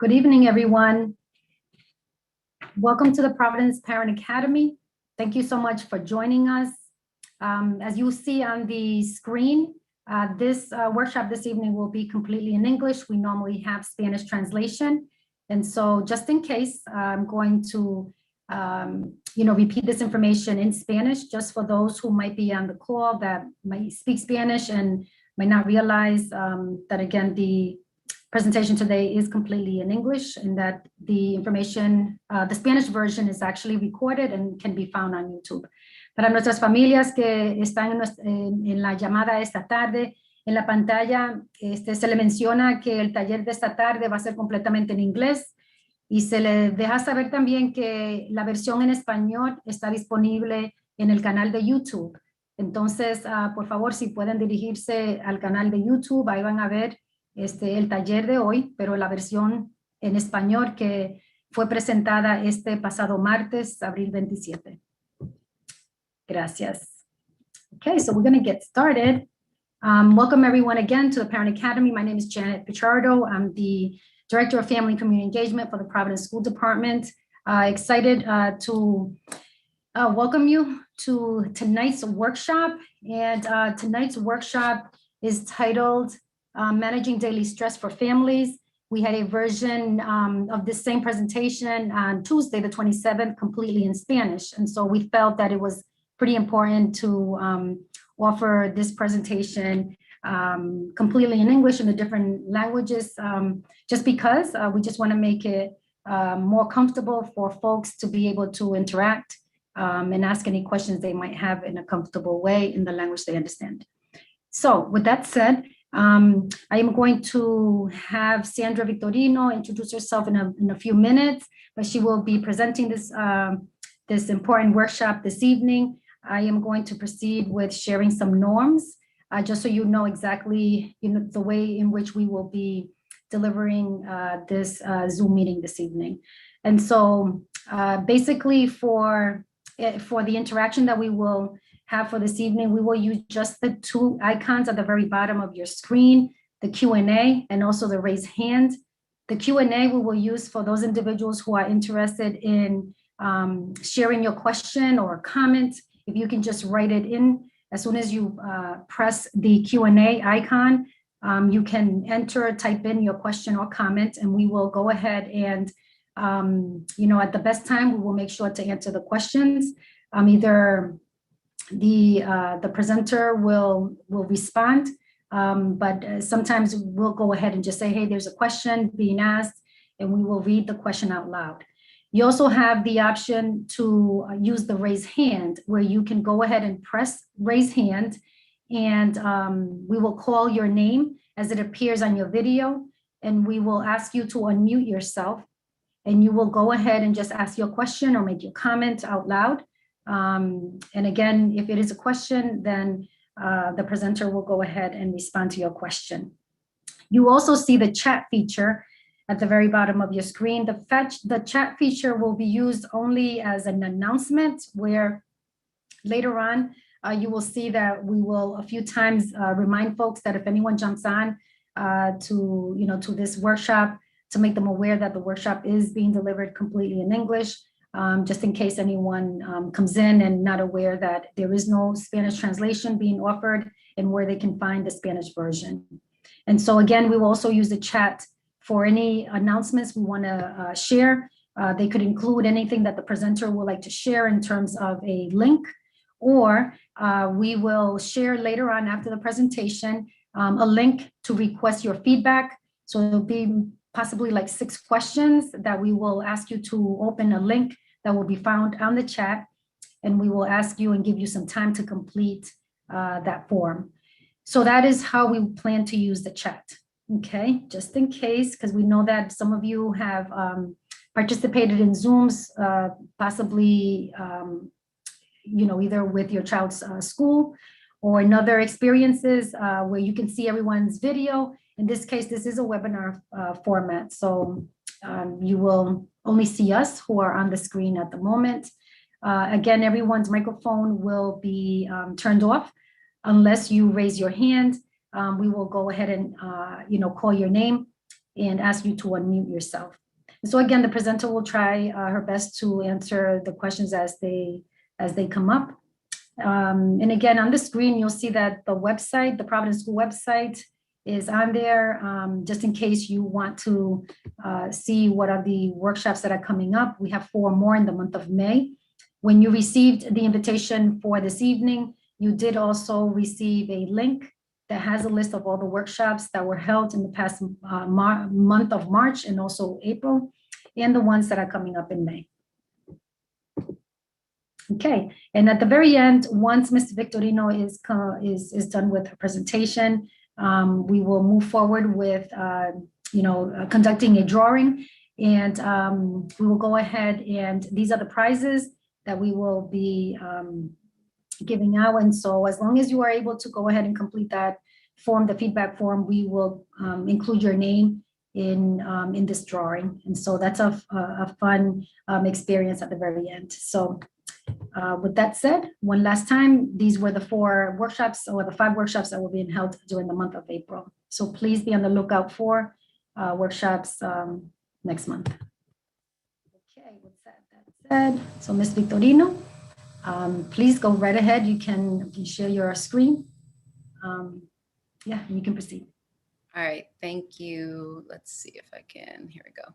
Good evening, everyone. Welcome to the Providence Parent Academy. Thank you so much for joining us. As you see on the screen, this workshop this evening will be completely in English. We normally have Spanish translation. And so just in case, I'm going to repeat this information in Spanish, just for those who might be on the call that might speak Spanish and might not realize that, again, the presentation today is completely in English, and that the information, the Spanish version is actually recorded and can be found on YouTube. Para nuestras familias que están en la llamada esta tarde, en la pantalla se le menciona que el taller de esta tarde va a ser completamente en inglés, y se le deja saber también que la versión en español está disponible en el canal de YouTube. Entonces, por favor, si pueden dirigirse al canal de YouTube, ahí van a ver el taller de hoy, pero la versión en español que fue presentada este pasado martes, abril 27. Gracias. Okay, so we're going to get started. Welcome everyone again to the Parent Academy. My name is Janet Pichardo. I'm the Director of Family and Community Engagement for the Providence School Department. Excited to welcome you to tonight's workshop. And tonight's workshop is titled Managing Daily Stress for Families. We had a version of this same presentation on Tuesday, the 27th, completely in Spanish. And so we felt that it was pretty important to offer this presentation completely in English in the different languages, just because we just want to make it more comfortable for folks to be able to interact and ask any questions they might have in a comfortable way in the language they understand. So with that said, I am going to have Sandra Victorino introduce herself in a few minutes, but she will be presenting this, this important workshop this evening. I am going to proceed with sharing some norms, just so you know exactly the way in which we will be delivering this Zoom meeting this evening. And so basically for the interaction that we will have for this evening, we will use just the two icons at the very bottom of your screen, the Q&A and also the raise hand. The Q&A we will use for those individuals who are interested in sharing your question or comment. If you can just write it in as soon as you press the Q&A icon, you can type in your question or comment, and we will go ahead and, at the best time, we will make sure to answer the questions. Either the presenter will respond, but sometimes we'll go ahead and just say, hey, there's a question being asked, and we will read the question out loud. You also have the option to use the raise hand, where you can go ahead and press raise hand, and we will call your name as it appears on your video, and we will ask you to unmute yourself, and you will go ahead and just ask your question or make your comment out loud. And again, if it is a question, then the presenter will go ahead and respond to your question. You also see the chat feature at the very bottom of your screen. The chat feature will be used only as an announcement, where later on you will see that we will a few times remind folks that if anyone jumps on to this workshop, to make them aware that the workshop is being delivered completely in English. Just in case anyone comes in and not aware that there is no Spanish translation being offered and where they can find the Spanish version. And so again, we will also use the chat for any announcements we want to share. They could include anything that the presenter would like to share in terms of a link, or we will share later on after the presentation a link to request your feedback. So it'll be possibly like 6 questions that we will ask you to open a link that will be found on the chat, and we will ask you and give you some time to complete that form. So that is how we plan to use the chat. Okay, just in case, because we know that some of you have participated in Zooms, possibly, either with your child's school or in other experiences where you can see everyone's video. In this case, this is a webinar format, so you will only see us who are on the screen at the moment. Again, everyone's microphone will be turned off unless you raise your hand. We will go ahead and call your name, and ask you to unmute yourself. So again, the presenter will try her best to answer the questions as they come up. And again, on the screen, you'll see that the website, the Providence School website, is on there, just in case you want to see what are the workshops that are coming up. We have 4 more in the month of May. When you received the invitation for this evening, you did also receive a link that has a list of all the workshops that were held in the past month of March and also April, and the ones that are coming up in May. Okay, and at the very end, once Mr. Victorino is done with her presentation, we will move forward with conducting a drawing, and we will go ahead, and these are the prizes that we will be giving out. And so as long as you are able to go ahead and complete that form, the feedback form, we will include your name in this drawing. And so that's a fun experience at the very end. So with that said, one last time, these were the 4 workshops, or the 5 workshops that will be held during the month of April. So please be on the lookout for workshops next month. Okay, with that said, so Ms. Victorino, please go right ahead. You can share your screen. Yeah, you can proceed. All right, thank you. Let's see if I can, here we go.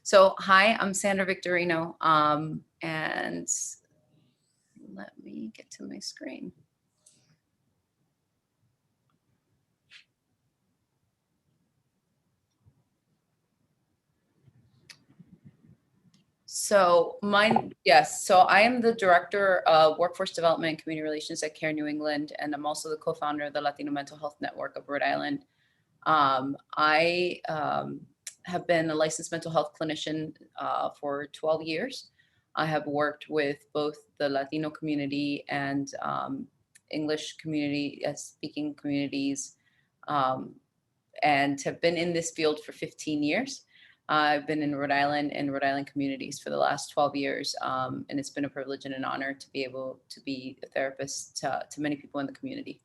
So hi, I'm Sandra Victorino, and let me get to my screen. So so I am the Director of Workforce Development and Community Relations at CARE New England, and I'm also the co-founder of the Latino Mental Health Network of Rhode Island. I have been a licensed mental health clinician for 12 years. I have worked with both the Latino community and English community speaking communities, and have been in this field for 15 years. I've been in Rhode Island and Rhode Island communities for the last 12 years, and it's been a privilege and an honor to be able to be a therapist to many people in the community.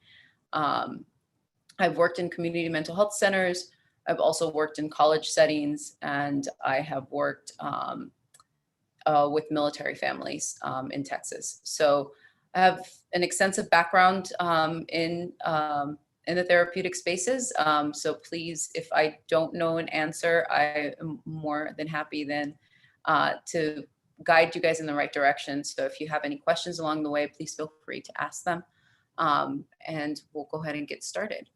I've worked in community mental health centers. I've also worked in college settings, and I have worked with military families in Texas. So I have an extensive background in the therapeutic spaces. So please, if I don't know an answer, I am more than happy then to guide you guys in the right direction. So if you have any questions along the way, please feel free to ask them. And we'll go ahead and get started.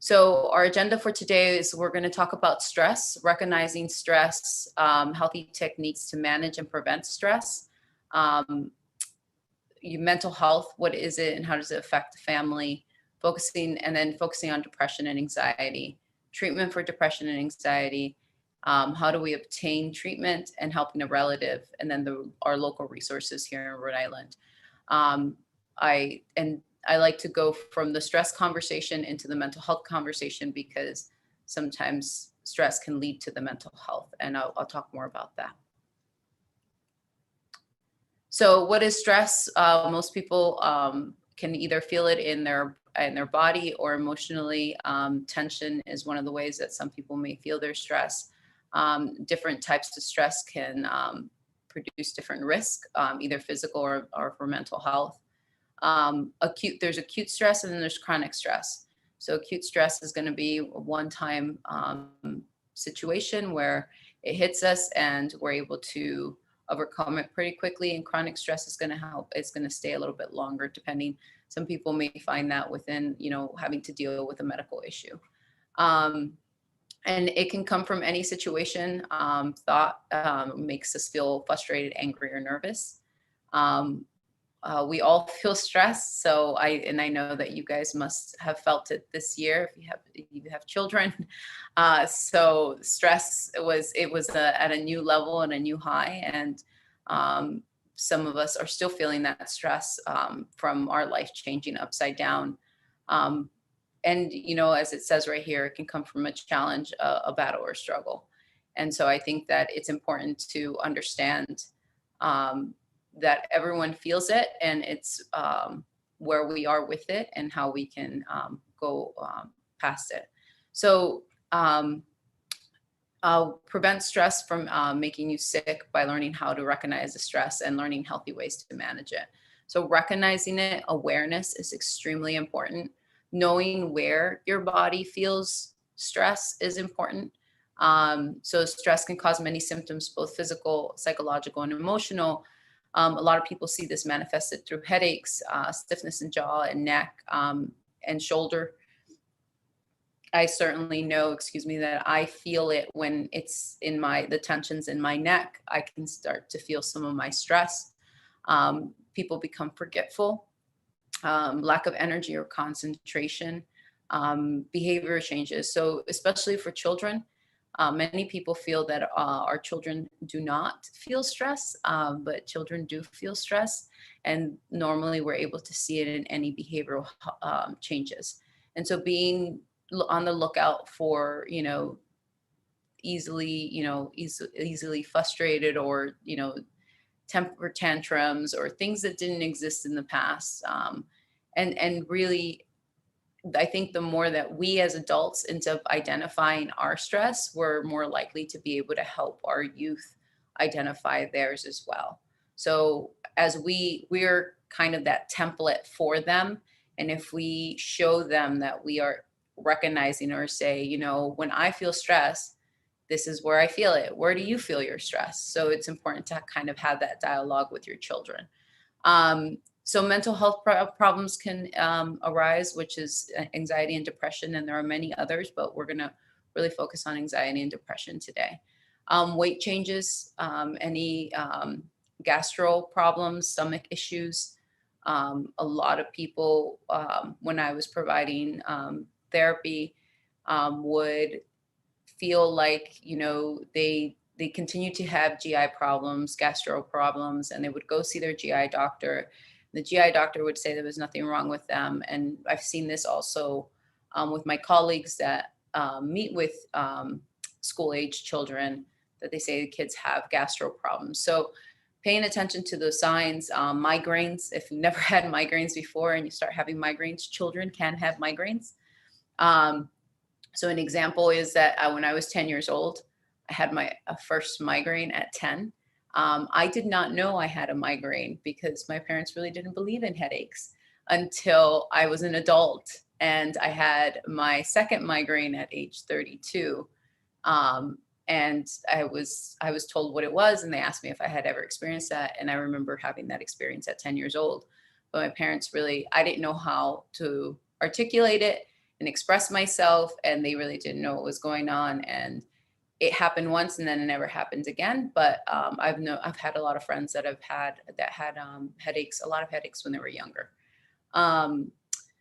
So our agenda for today is we're going to talk about stress, recognizing stress, healthy techniques to manage and prevent stress, mental health, what is it and how does it affect the family, focusing on depression and anxiety, treatment for depression and anxiety, how do we obtain treatment, and helping a relative, and then our local resources here in Rhode Island. I like to go from the stress conversation into the mental health conversation because sometimes stress can lead to the mental health, and I'll talk more about that. So what is stress? Most people can either feel it in their body or emotionally. Tension is one of the ways that some people may feel their stress. Different types of stress can produce different risk, either physical or for mental health. There's acute stress and then there's chronic stress. So acute stress is going to be a one-time situation where it hits us and we're able to overcome it pretty quickly, and chronic stress is going to help. It's going to stay a little bit longer, depending. Some people may find that within, having to deal with a medical issue. And it can come from any situation. Thought makes us feel frustrated, angry, or nervous. We all feel stress. So I know that you guys must have felt it this year if you have children. So stress was at a new level and a new high. And some of us are still feeling that stress from our life changing upside down. And, as it says right here, it can come from a challenge, a battle, or a struggle. And so I think that it's important to understand that everyone feels it, and it's where we are with it and how we can go past it. So Prevent stress from making you sick by learning how to recognize the stress and learning healthy ways to manage it. So recognizing it, awareness is extremely important. Knowing where your body feels stress is important. So stress can cause many symptoms, both physical, psychological, and emotional. A lot of people see this manifested through headaches, stiffness in jaw and neck, and shoulder. I certainly know, that I feel it when it's in the tensions in my neck. I can start to feel some of my stress. People become forgetful, lack of energy or concentration, behavior changes. So especially for children, many people feel that our children do not feel stress, but children do feel stress. And normally we're able to see it in any behavioral changes. And so being on the lookout for, easily frustrated, or, temper tantrums, or things that didn't exist in the past. And really, I think the more that we as adults end up identifying our stress, we're more likely to be able to help our youth identify theirs as well. So as we're kind of that template for them. And if we show them that we are recognizing, or say, when I feel stress, this is where I feel it. Where do you feel your stress? So it's important to kind of have that dialogue with your children. So mental health problems can arise, which is anxiety and depression, and there are many others, but we're going to really focus on anxiety and depression today. Weight changes, any gastro problems, stomach issues. A lot of people, when I was providing therapy, would feel like, they continue to have GI problems, gastro problems, and they would go see their GI doctor. The GI doctor would say there was nothing wrong with them. And I've seen this also with my colleagues that meet with school-age children, that they say the kids have gastro problems. So paying attention to those signs, migraines. If you've never had migraines before and you start having migraines, children can have migraines. So an example is that when I was 10 years old, I had my first migraine at 10. I did not know I had a migraine because my parents really didn't believe in headaches until I was an adult. And I had my second migraine at age 32. And I was told what it was, and they asked me if I had ever experienced that. And I remember having that experience at 10 years old. But my parents I didn't know how to articulate it and express myself, and they really didn't know what was going on. And it happened once, and then it never happened again. But I've had a lot of friends that had headaches, a lot of headaches when they were younger.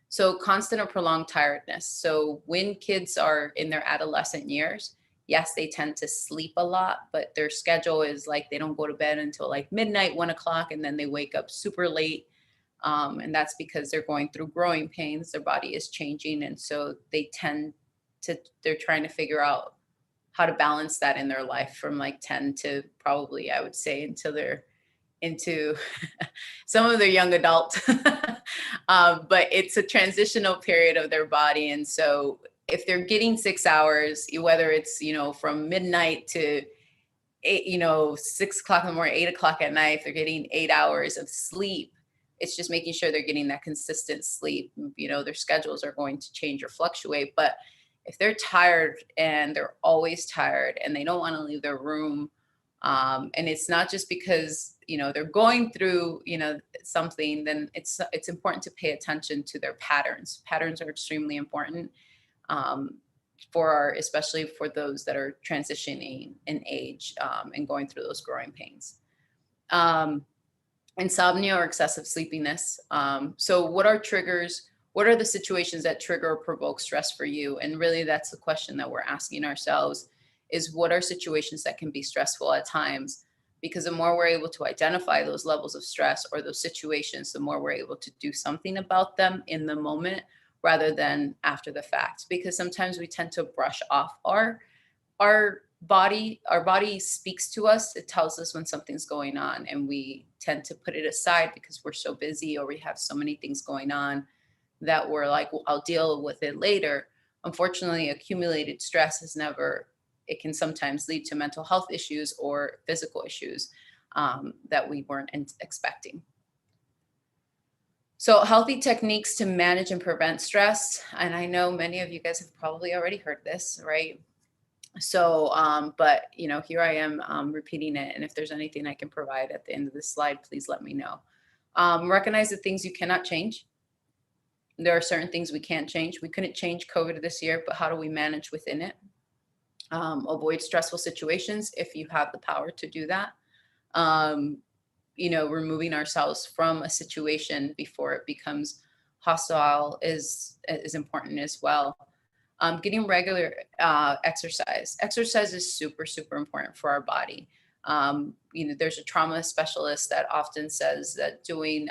So constant or prolonged tiredness. So when kids are in their adolescent years, yes, they tend to sleep a lot, but their schedule is like they don't go to bed until like midnight, 1 o'clock, and then they wake up super late. And that's because they're going through growing pains. Their body is changing. And so they're trying to figure out how to balance that in their life from like 10 to probably, I would say, until they're into some of their young adult. But it's a transitional period of their body. And so if they're getting 6 hours, whether it's, from midnight to 6 o'clock in the morning, 8 o'clock at night, if they're getting 8 hours of sleep, it's just making sure they're getting that consistent sleep. Their schedules are going to change or fluctuate, but if they're tired and they're always tired and they don't want to leave their room, and it's not just because, they're going through, something, then it's important to pay attention to their patterns. Patterns are extremely important especially for those that are transitioning in age and going through those growing pains. Insomnia or excessive sleepiness. So what are triggers? What are the situations that trigger or provoke stress for you? And really that's the question that we're asking ourselves, is what are situations that can be stressful at times? Because the more we're able to identify those levels of stress or those situations, the more we're able to do something about them in the moment rather than after the fact. Because sometimes we tend to brush off our body. Our body speaks to us. It tells us when something's going on, and we tend to put it aside because we're so busy or we have so many things going on that we're like, well, I'll deal with it later. Unfortunately, accumulated stress is never it can sometimes lead to mental health issues or physical issues that we weren't expecting. So healthy techniques to manage and prevent stress. And I know many of you guys have probably already heard this, right? So, but here I am repeating it. And if there's anything I can provide at the end of this slide, please let me know. Recognize the things you cannot change. There are certain things we can't change. We couldn't change COVID this year, but how do we manage within it? Avoid stressful situations if you have the power to do that. Removing ourselves from a situation before it becomes hostile is important as well. Getting regular exercise. Exercise is super, super important for our body. There's a trauma specialist that often says that doing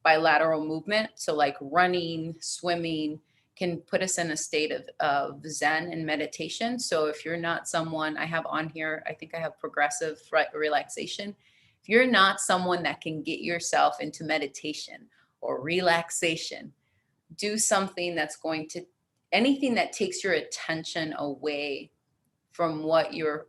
bilateral movement, so like running, swimming, can put us in a state of Zen and meditation. So if you're not someone, I have on here, I think I have progressive relaxation. If you're not someone that can get yourself into meditation or relaxation, do something that's going to, anything that takes your attention away from what you're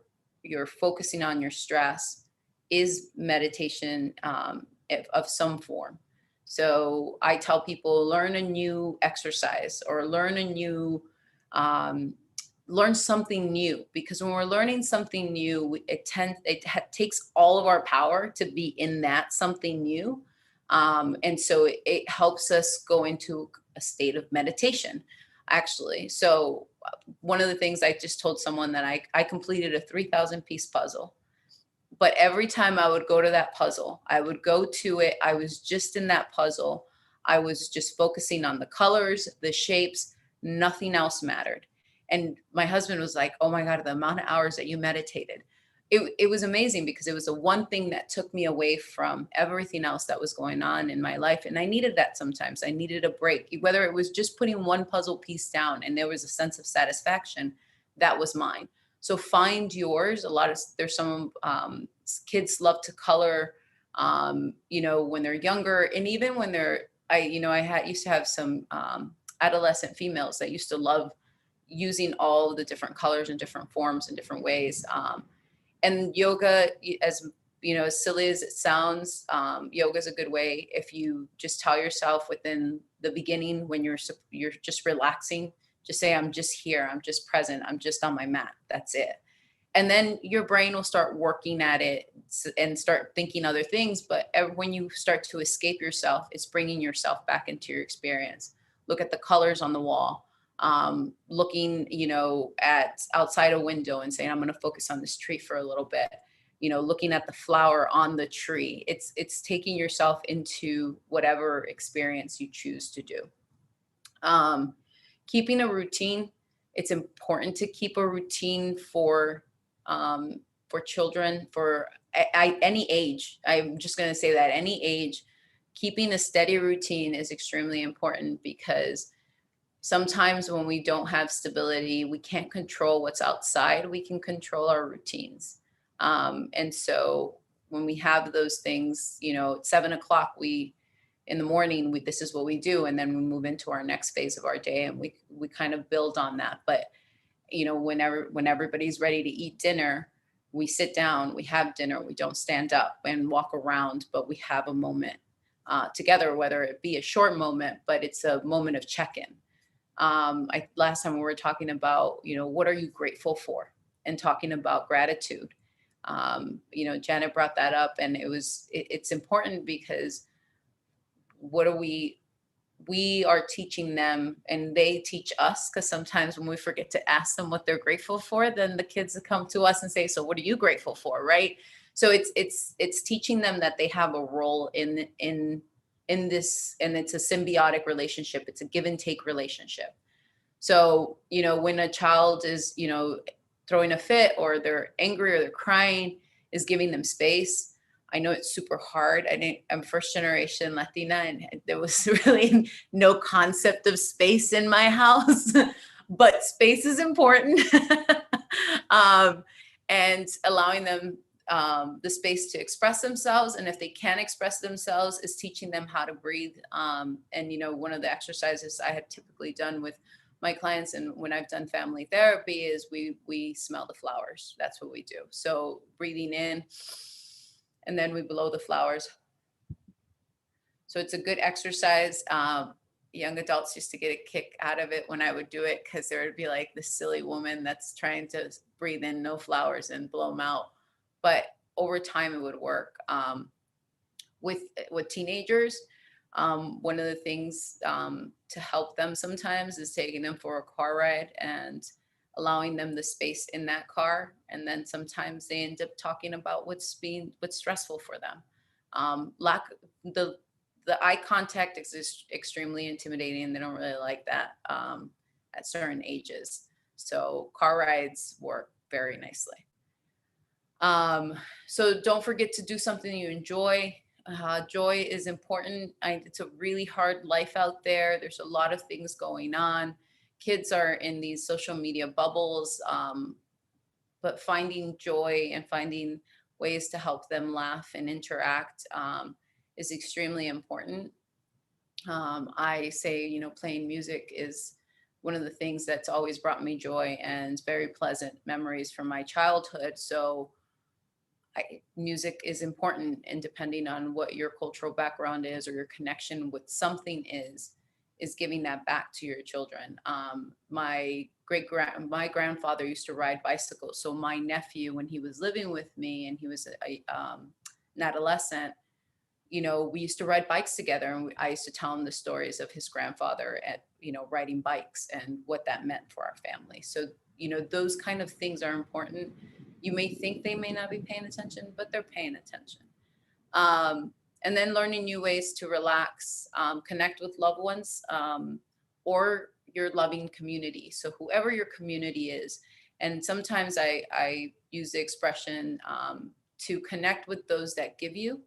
focusing on, your stress, is meditation of some form. So I tell people, learn a new exercise or learn something new, because when we're learning something new, it takes all of our power to be in that something new. And so it helps us go into a state of meditation, actually. So one of the things I just told someone that I completed a 3,000 piece puzzle. But every time I would go to that puzzle, I would go to it. I was just in that puzzle. I was just focusing on the colors, the shapes, nothing else mattered. And my husband was like, oh my God, the amount of hours that you meditated. It was amazing, because it was the one thing that took me away from everything else that was going on in my life. And I needed that sometimes. I needed a break, whether it was just putting one puzzle piece down and there was a sense of satisfaction, that was mine. So find yours. There's some kids love to color, when they're younger, and even when used to have some adolescent females that used to love using all the different colors and different forms and different ways. And yoga, as silly as it sounds, yoga is a good way. If you just tell yourself within the beginning, when you're just relaxing, just say, I'm just here, I'm just present, I'm just on my mat. That's it. And then your brain will start working at it and start thinking other things. But when you start to escape yourself, it's bringing yourself back into your experience. Look at the colors on the wall. Looking, at outside a window and saying, I'm going to focus on this tree for a little bit, looking at the flower on the tree. It's taking yourself into whatever experience you choose to do. Keeping a routine. It's important to keep a routine for children, for any age. I'm just going to say that any age, keeping a steady routine is extremely important, because sometimes when we don't have stability, we can't control what's outside. We can control our routines. And so when we have those things, at 7 o'clock, in the morning, this is what we do. And then we move into our next phase of our day, and we kind of build on that. But, when everybody's ready to eat dinner, we sit down, we have dinner, we don't stand up and walk around, but we have a moment together, whether it be a short moment, but it's a moment of check-in. Last time we were talking about, what are you grateful for, and talking about gratitude. Janet brought that up, and it's important, because we are teaching them, and they teach us, because sometimes when we forget to ask them what they're grateful for, then the kids come to us and say, so what are you grateful for? Right. So it's teaching them that they have a role in this, and it's a symbiotic relationship. It's a give and take relationship. So, when a child is, throwing a fit, or they're angry, or they're crying, is giving them space. I know it's super hard. I'm first generation Latina, and there was really no concept of space in my house, but space is important. And allowing them the space to express themselves. And if they can't express themselves, is teaching them how to breathe. And, one of the exercises I have typically done with my clients, and when I've done family therapy, is we smell the flowers. That's what we do. So breathing in, and then we blow the flowers. So it's a good exercise. Young adults used to get a kick out of it when I would do it, because there would be like this silly woman that's trying to breathe in no flowers and blow them out. But over time, it would work. With teenagers, one of the things to help them sometimes is taking them for a car ride and allowing them the space in that car. And then sometimes they end up talking about what's stressful for them. The eye contact is extremely intimidating. They don't really like that at certain ages. So car rides work very nicely. So don't forget to do something you enjoy. Joy is important. It's a really hard life out there. There's a lot of things going on. Kids are in these social media bubbles, but finding joy and finding ways to help them laugh and interact is extremely important. I say, playing music is one of the things that's always brought me joy and very pleasant memories from my childhood. So music is important, and depending on what your cultural background is or your connection with something is giving that back to your children. My grandfather used to ride bicycles. So my nephew, when he was living with me and he was an adolescent, we used to ride bikes together, and I used to tell him the stories of his grandfather riding bikes and what that meant for our family. So, those kind of things are important. You may think they may not be paying attention, but they're paying attention. And then learning new ways to relax, connect with loved ones, or your loving community. So whoever your community is. And sometimes I use the expression to connect with those that give you.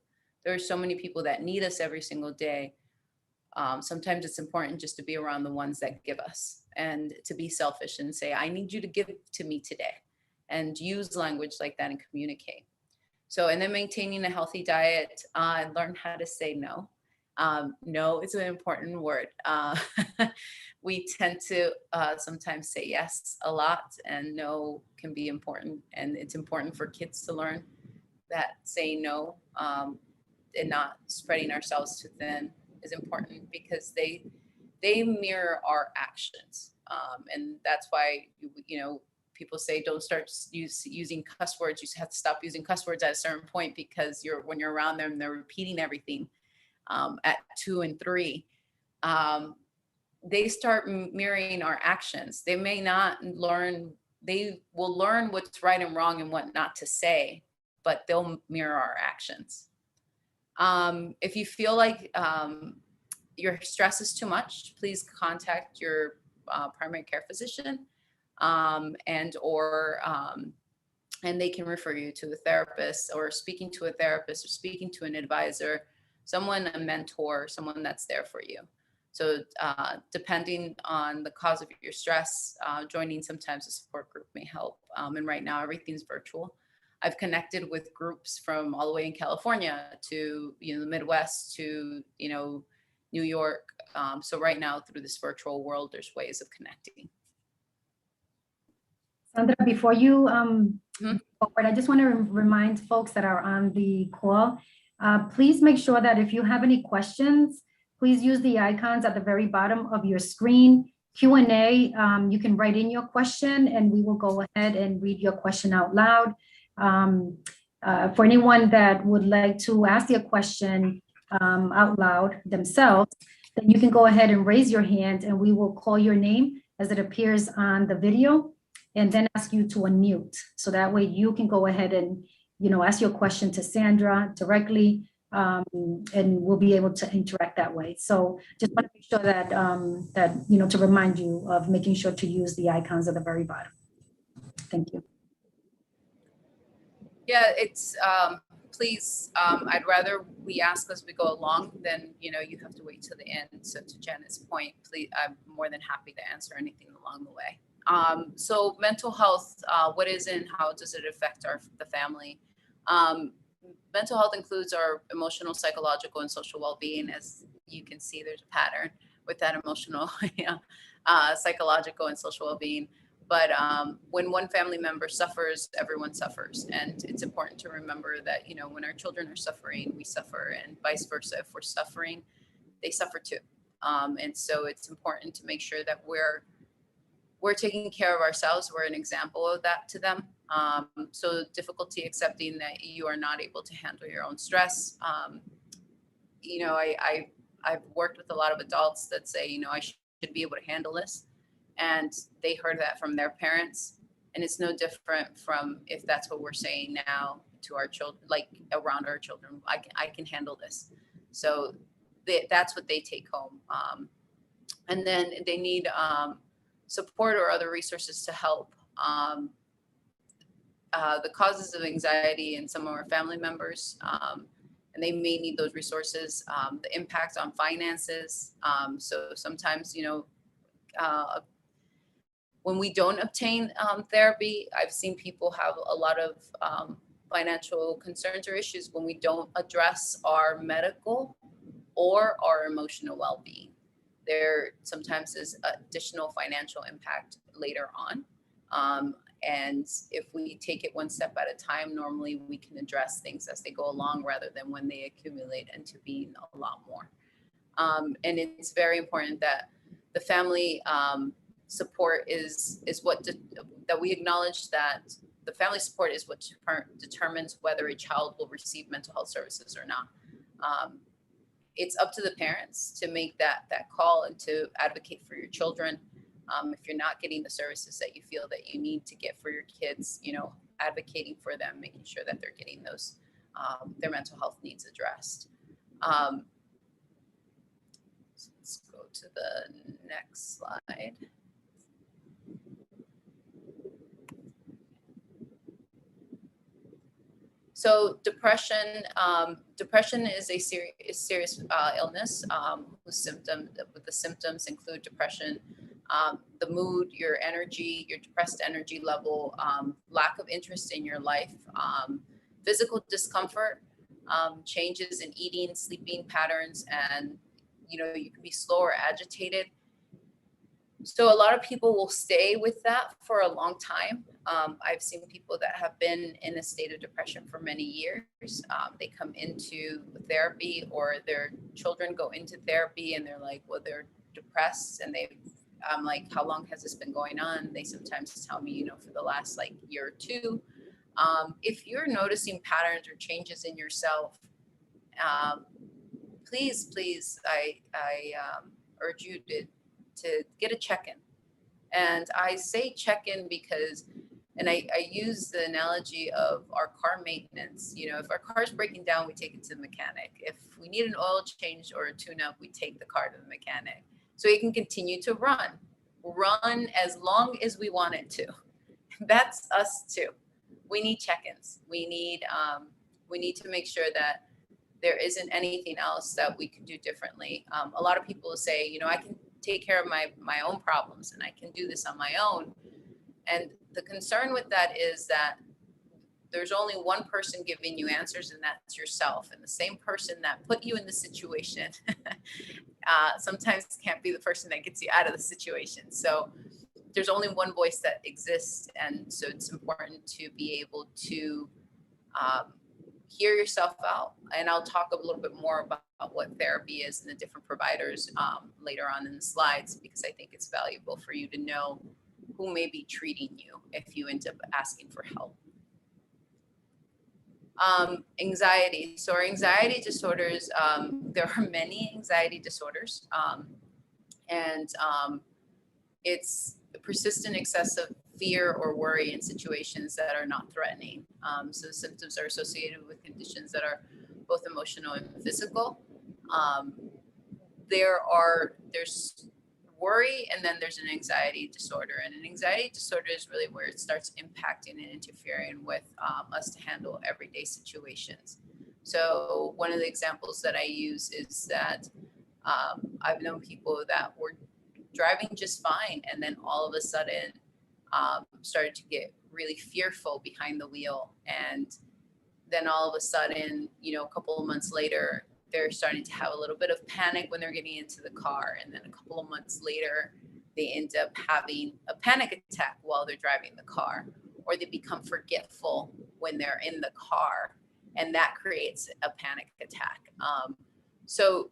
There are so many people that need us every single day. Sometimes it's important just to be around the ones that give us, and to be selfish and say, I need you to give to me today, and use language like that and communicate. So, and then maintaining a healthy diet, and learn how to say no. No is an important word. We tend to sometimes say yes a lot, and no can be important. And it's important for kids to learn that saying no and not spreading ourselves too thin is important, because they mirror our actions. And that's why, people say don't start using cuss words. You have to stop using cuss words at a certain point, because when you're around them, they're repeating everything at 2 and 3. They start mirroring our actions. They may not learn, they will learn what's right and wrong and what not to say, but they'll mirror our actions. If you feel like your stress is too much, please contact your primary care physician, and they can refer you to a therapist, or speaking to a therapist, or speaking to an advisor, a mentor, someone that's there for you. So depending on the cause of your stress, joining sometimes a support group may help. And right now everything's virtual. I've connected with groups from all the way in California to, the Midwest to, New York. So right now, through this virtual world, there's ways of connecting. Sandra, before you forward, I just want to remind folks that are on the call, please make sure that if you have any questions, please use the icons at the very bottom of your screen. Q&A, you can write in your question, and we will go ahead and read your question out loud. For anyone that would like to ask their question out loud themselves, then you can go ahead and raise your hand, and we will call your name as it appears on the video, and then ask you to unmute. So that way you can go ahead and, ask your question to Sandra directly, and we'll be able to interact that way. So just want to make sure that, to remind you of making sure to use the icons at the very bottom. Thank you. Yeah, it's, please, I'd rather we ask as we go along than, you have to wait till the end. So to Janet's point, please, I'm more than happy to answer anything along the way. So mental health, what is it and how does it affect the family? Mental health includes our emotional, psychological, and social well-being. As you can see, there's a pattern with that emotional. psychological and social well-being. But when one family member suffers, everyone suffers. And it's important to remember that, you know, when our children are suffering, we suffer, and vice versa. If we're suffering, they suffer too. And so it's important to make sure that we're taking care of ourselves. We're an example of that to them. So difficulty accepting that you are not able to handle your own stress. You know, I've worked with a lot of adults that say, you know, I should be able to handle this. And they heard that from their parents. And it's no different from if that's what we're saying now to our children, like around our children, I can handle this. So that's what they take home. And then they need support or other resources to help. The causes of anxiety in some of our family members, and they may need those resources. The impact on finances. So sometimes, you know, when we don't obtain therapy, I've seen people have a lot of financial concerns or issues when we don't address our medical or our emotional well-being. There sometimes is additional financial impact later on. And if we take it one step at a time, normally we can address things as they go along rather than when they accumulate into being a lot more. And it's very important that the family support is what that we acknowledge that the family support is what determines whether a child will receive mental health services or not. It's up to the parents to make that call and to advocate for your children. If you're not getting the services that you feel that you need to get for your kids, you know, advocating for them, making sure that they're getting those their mental health needs addressed. So let's go to the next slide. So depression is a serious illness with the symptoms include depression, the mood, your energy, your depressed energy level, lack of interest in your life, physical discomfort, changes in eating, sleeping patterns, and you know, you can be slow or agitated. So a lot of people will stay with that for a long time. I've seen people that have been in a state of depression for many years. They come into therapy, or their children go into therapy and they're like, well, they're depressed. And I'm like, how long has this been going on? They sometimes tell me, you know, for the last like year or two. If you're noticing patterns or changes in yourself, please, I urge you to get a check-in. And I say check-in because, and I use the analogy of our car maintenance. You know, if our car's breaking down, we take it to the mechanic. If we need an oil change or a tune-up, we take the car to the mechanic. So it can continue to run as long as we want it to. That's us too. We need check-ins. We need to make sure that there isn't anything else that we can do differently. A lot of people say, you know, I can take care of my own problems and I can do this on my own. And the concern with that is that there's only one person giving you answers, and that's yourself. And the same person that put you in the situation sometimes can't be the person that gets you out of the situation. So there's only one voice that exists. And so it's important to be able to hear yourself out. And I'll talk a little bit more about what therapy is and the different providers later on in the slides, because I think it's valuable for you to know who may be treating you if you end up asking for help. Anxiety. So our anxiety disorders, there are many anxiety disorders, and it's persistent excessive fear or worry in situations that are not threatening. So the symptoms are associated with conditions that are both emotional and physical. There's worry, and then there's an anxiety disorder. And an anxiety disorder is really where it starts impacting and interfering with us to handle everyday situations. So one of the examples that I use is that I've known people that were driving just fine, and then all of a sudden started to get really fearful behind the wheel. And then all of a sudden, you know, a couple of months later, they're starting to have a little bit of panic when they're getting into the car. And then a couple of months later, they end up having a panic attack while they're driving the car, or they become forgetful when they're in the car, and that creates a panic attack. So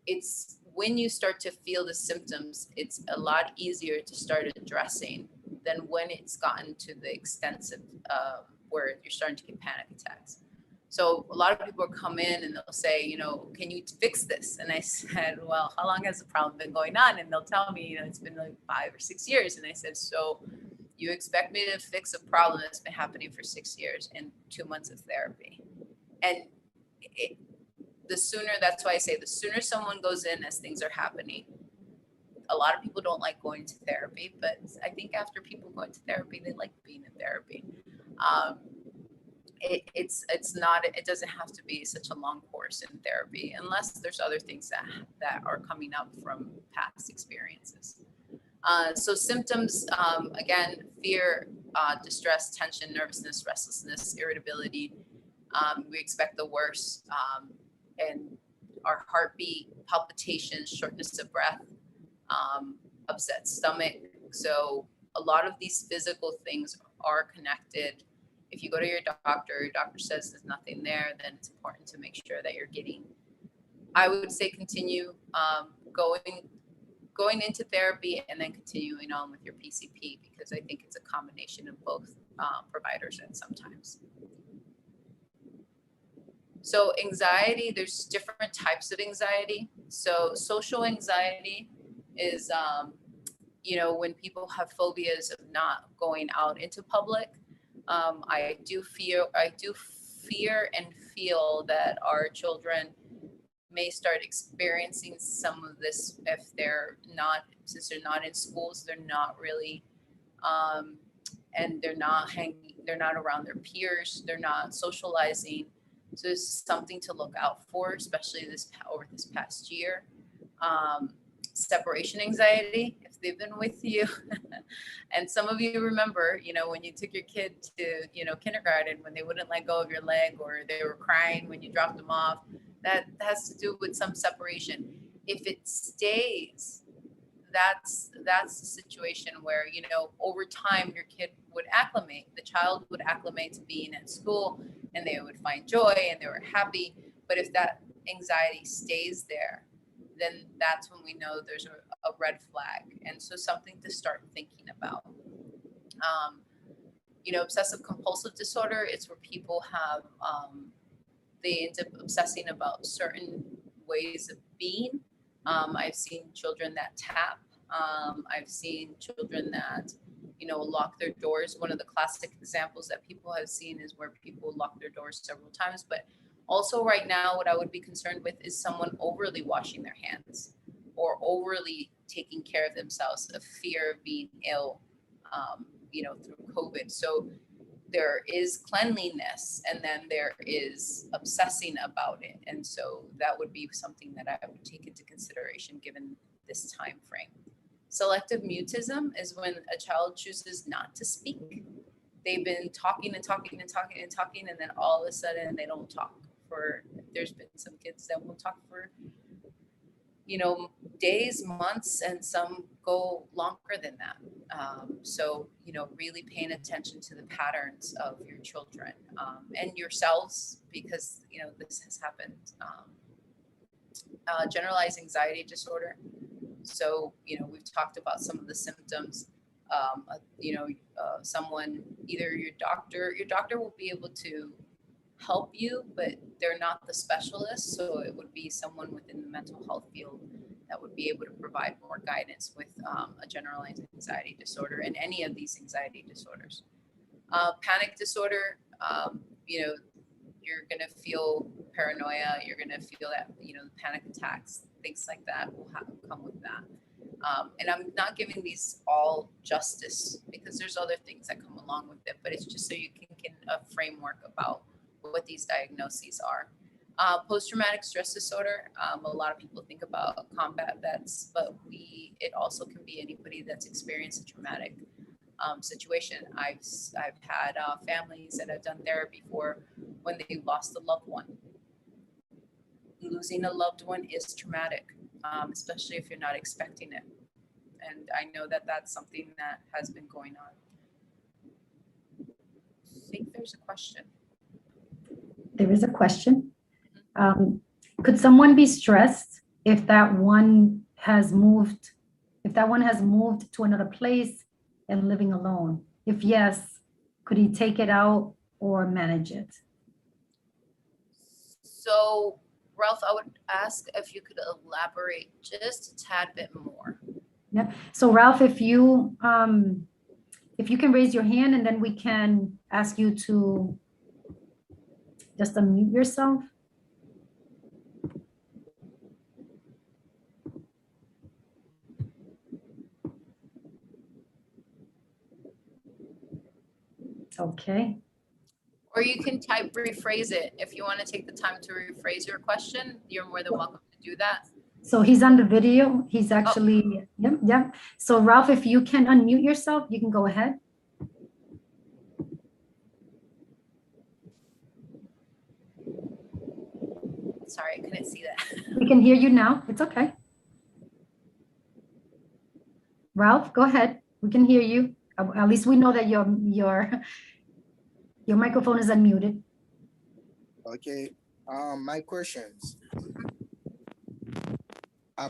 it's when you start to feel the symptoms, it's a lot easier to start addressing than when it's gotten to the extensive where you're starting to get panic attacks. So a lot of people come in and they'll say, you know, can you fix this? And I said, well, how long has the problem been going on? And they'll tell me, you know, it's been like 5 or 6 years. And I said, so you expect me to fix a problem that's been happening for 6 years in 2 months of therapy? And the sooner, that's why I say the sooner someone goes in as things are happening. A lot of people don't like going to therapy, but I think after people go into therapy, they like being in therapy. It's not, it doesn't have to be such a long course in therapy unless there's other things that are coming up from past experiences. So symptoms, again, fear, distress, tension, nervousness, restlessness, irritability. We expect the worst, and our heartbeat, palpitations, shortness of breath, upset stomach. So a lot of these physical things are connected. If you go to your doctor says there's nothing there, then it's important to make sure that you're getting, I would say continue going into therapy and then continuing on with your PCP, because I think it's a combination of both providers and sometimes. So anxiety, there's different types of anxiety. So social anxiety is, you know, when people have phobias of not going out into public. I do fear and feel that our children may start experiencing some of this if they're not, since they're not in schools, they're not really, and they're not around their peers, they're not socializing. So it's something to look out for, especially over this past year. Separation anxiety, if they've been with you. And some of you remember, you know, when you took your kid to, you know, kindergarten, when they wouldn't let go of your leg or they were crying when you dropped them off, that has to do with some separation. If it stays, that's the situation where, you know, over time your kid would acclimate, the child would acclimate to being at school and they would find joy and they were happy. But if that anxiety stays there, then that's when we know there's a red flag. And so something to start thinking about. You know, obsessive compulsive disorder, it's where people have, they end up obsessing about certain ways of being. I've seen children that tap. I've seen children that, you know, lock their doors. One of the classic examples that people have seen is where people lock their doors several times. But also right now, what I would be concerned with is someone overly washing their hands or overly taking care of themselves, of fear of being ill, you know, through COVID. So there is cleanliness and then there is obsessing about it. And so that would be something that I would take into consideration given this time frame. Selective mutism is when a child chooses not to speak. They've been talking and talking and talking and talking, and then all of a sudden they don't talk. There's been some kids that will talk for, you know, days, months, and some go longer than that. So, you know, really paying attention to the patterns of your children and yourselves, because, you know, this has happened. Generalized anxiety disorder. So, you know, we've talked about some of the symptoms. You know, someone, either your doctor will be able to help you, but they're not the specialist. So it would be someone within the mental health field that would be able to provide more guidance with a generalized anxiety disorder and any of these anxiety disorders. Panic disorder, you know, you're going to feel paranoia. You're going to feel that, you know, panic attacks, things like that will come with that. And I'm not giving these all justice because there's other things that come along with it, but it's just so you can get a framework about what these diagnoses are. Post-traumatic stress disorder, a lot of people think about combat vets, but it also can be anybody that's experienced a traumatic situation. I've had families that have done therapy for when they lost a loved one. Losing a loved one is traumatic, especially if you're not expecting it. And I know that that's something that has been going on. I think there's a question. There is a question. Could someone be stressed if that one has moved to another place and living alone? If yes, could he take it out or manage it? So Ralph, I would ask if you could elaborate just a tad bit more. Yep. So Ralph, if you can raise your hand, and then we can ask you to just unmute yourself. Okay. Or you can type rephrase it. If you want to take the time to rephrase your question, you're more than welcome to do that. So he's on the video. He's actually, yep. So Ralph, if you can unmute yourself, you can go ahead. Sorry, I couldn't see that. We can hear you now. It's okay. Ralph, go ahead. We can hear you. At least we know that your microphone is unmuted. Okay. My questions. I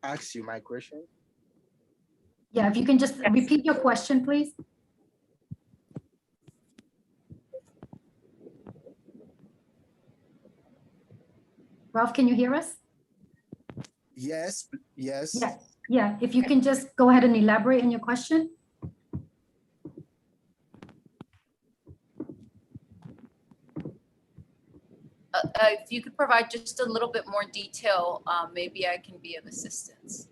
ask you my question. Yeah, if you can just repeat your question, please. Ralph, can you hear us? Yes. Yes. Yeah. If you can just go ahead and elaborate on your question. If you could provide just a little bit more detail, maybe I can be of assistance.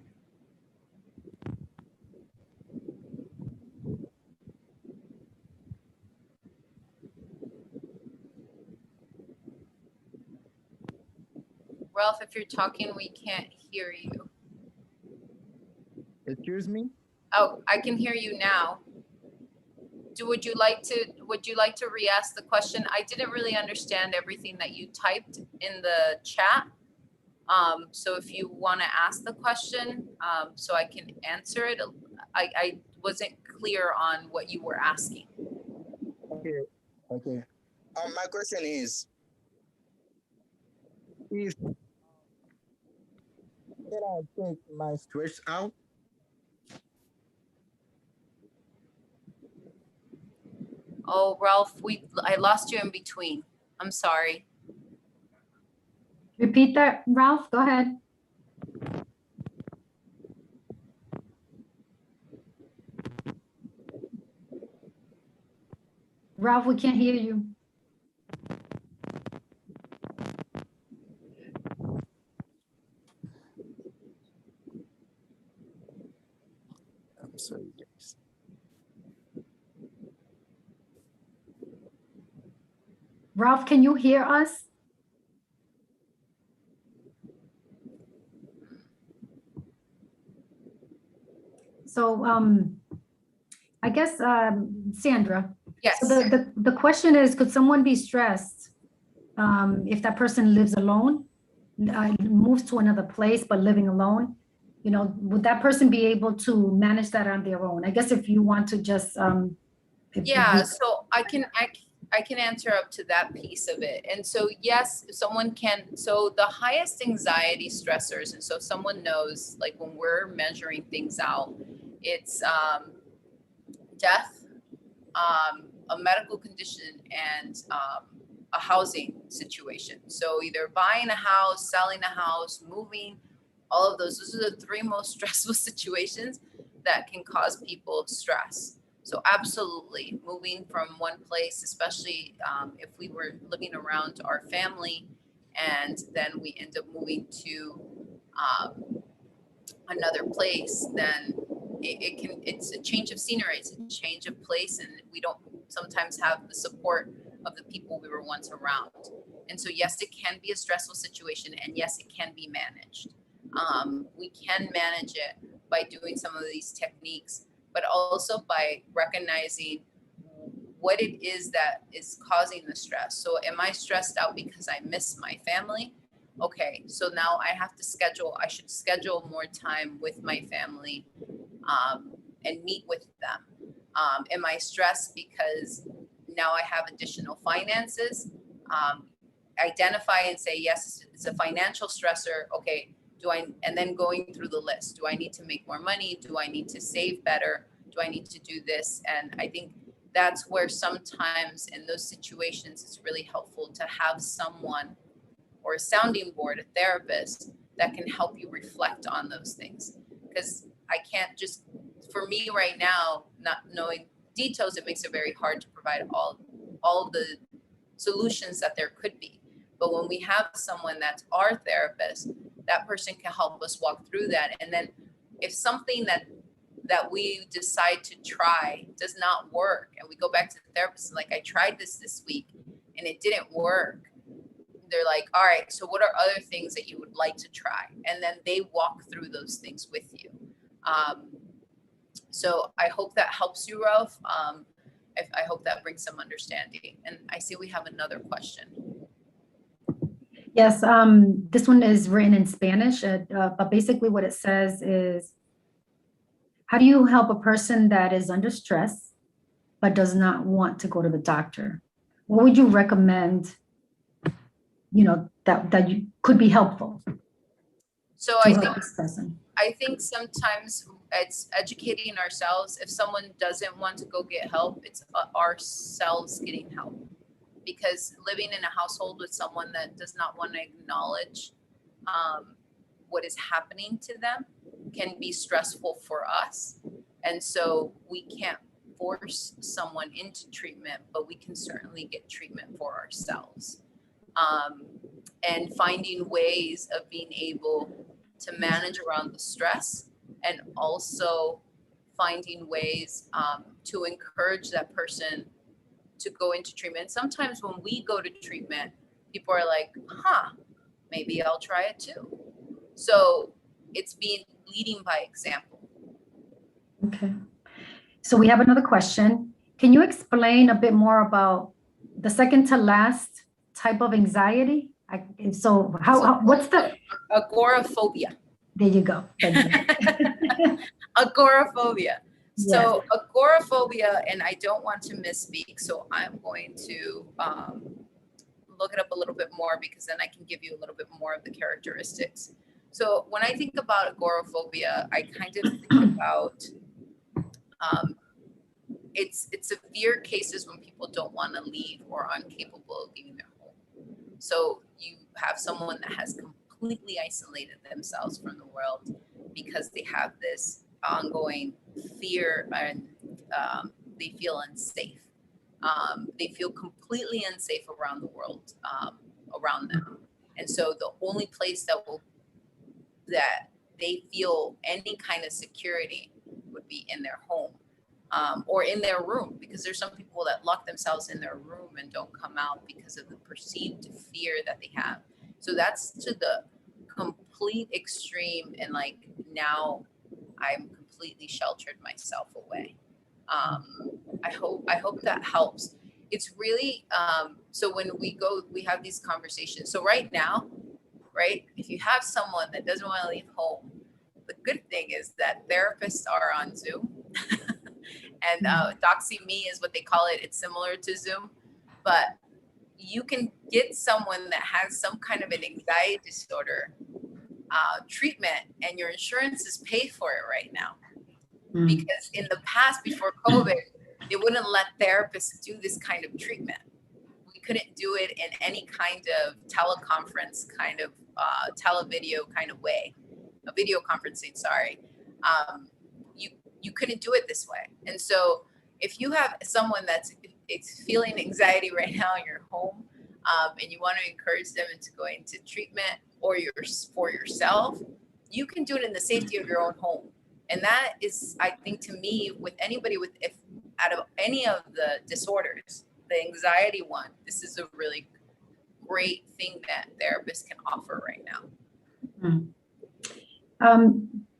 Ralph, if you're talking, we can't hear you. Excuse me? Oh, I can hear you now. Would you like to re-ask the question? I didn't really understand everything that you typed in the chat. So if you want to ask the question, so I can answer it, I wasn't clear on what you were asking. Okay. Okay. My question is, if can I take my stress out? Oh, Ralph, I lost you in between. I'm sorry. Repeat that, Ralph. Go ahead. Ralph, we can't hear you. I'm sorry, guys. Ralph, can you hear us? So I guess Sandra. Yes. So the question is, could someone be stressed if that person lives alone, moves to another place but living alone? You know, would that person be able to manage that on their own? I guess if you want to just Yeah, so I can answer up to that piece of it. And so yes, someone can, so the highest anxiety stressors, and so someone knows, like when we're measuring things out, it's death, a medical condition, and a housing situation. So either buying a house, selling a house, moving, all of those are the three most stressful situations that can cause people stress. So absolutely, moving from one place, especially if we were living around our family and then we end up moving to another place, then it's a change of scenery, it's a change of place, and we don't sometimes have the support of the people we were once around. And so yes, it can be a stressful situation, and yes, it can be managed. We can manage it by doing some of these techniques, but also by recognizing what it is that is causing the stress. So am I stressed out because I miss my family? Okay, so now I should schedule more time with my family and meet with them. Am I stressed because now I have additional finances? Identify and say, yes, it's a financial stressor. Okay, and then going through the list. Do I need to make more money? Do I need to save better? Do I need to do this? And I think that's where sometimes in those situations, it's really helpful to have someone or a sounding board, a therapist that can help you reflect on those things. Because I can't just, for me right now, not knowing details, it makes it very hard to provide all the solutions that there could be. But when we have someone that's our therapist, that person can help us walk through that. And then if something that we decide to try does not work, and we go back to the therapist and like, I tried this week and it didn't work. They're like, all right, so what are other things that you would like to try? And then they walk through those things with you. So I hope that helps you, Ralph. I hope that brings some understanding. And I see we have another question. Yes, this one is written in Spanish, but basically what it says is, how do you help a person that is under stress but does not want to go to the doctor? What would you recommend, that you could be helpful? So I think sometimes it's educating ourselves. If someone doesn't want to go get help, it's ourselves getting help. Because living in a household with someone that does not want to acknowledge what is happening to them can be stressful for us. And so we can't force someone into treatment, but we can certainly get treatment for ourselves. And finding ways of being able to manage around the stress, and also finding ways to encourage that person to go into treatment. Sometimes when we go to treatment, people are like, maybe I'll try it too. So it's leading by example. Okay. So we have another question. Can you explain a bit more about the second to last type of anxiety? What's the? Agoraphobia. There you go. Agoraphobia. Yes. So agoraphobia, and I don't want to misspeak, so I'm going to look it up a little bit more, because then I can give you a little bit more of the characteristics. So when I think about agoraphobia, I kind of think about it's severe cases when people don't want to leave or are incapable of leaving their home. So you have someone that has completely isolated themselves from the world because they have this ongoing fear, and they feel unsafe. They feel completely unsafe around the world, around them. And so the only place that they feel any kind of security would be in their home, or in their room, because there's some people that lock themselves in their room and don't come out because of the perceived fear that they have. So that's to the complete extreme, and like, now I'm completely sheltered myself away. I hope that helps. It's really, so when we have these conversations. So right now, right, if you have someone that doesn't want to leave home, the good thing is that therapists are on Zoom. And DoxyMe is what they call it. It's similar to Zoom, but you can get someone that has some kind of an anxiety disorder treatment, and your insurances pay for it right now. Because in the past, before COVID, they wouldn't let therapists do this kind of treatment. We couldn't do it in any kind of teleconference, kind of televideo kind of way, a video conferencing, sorry. You couldn't do it this way. And so if you have someone that's feeling anxiety right now in your home, and you want to encourage them into going to treatment or for yourself, you can do it in the safety of your own home. And that is, I think, to me, with anybody out of any of the disorders, the anxiety one, this is a really great thing that therapists can offer right now.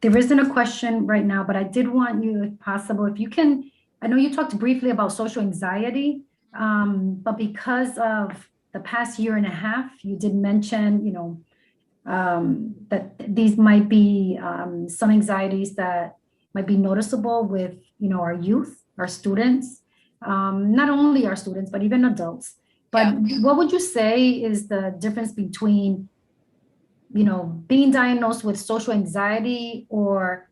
There isn't a question right now, but I did want you, if possible, if you can, I know you talked briefly about social anxiety, but because of the past year and a half, you did mention, that these might be some anxieties that might be noticeable with, our youth, our students, not only our students, but even adults. But what would you say is the difference between, being diagnosed with social anxiety or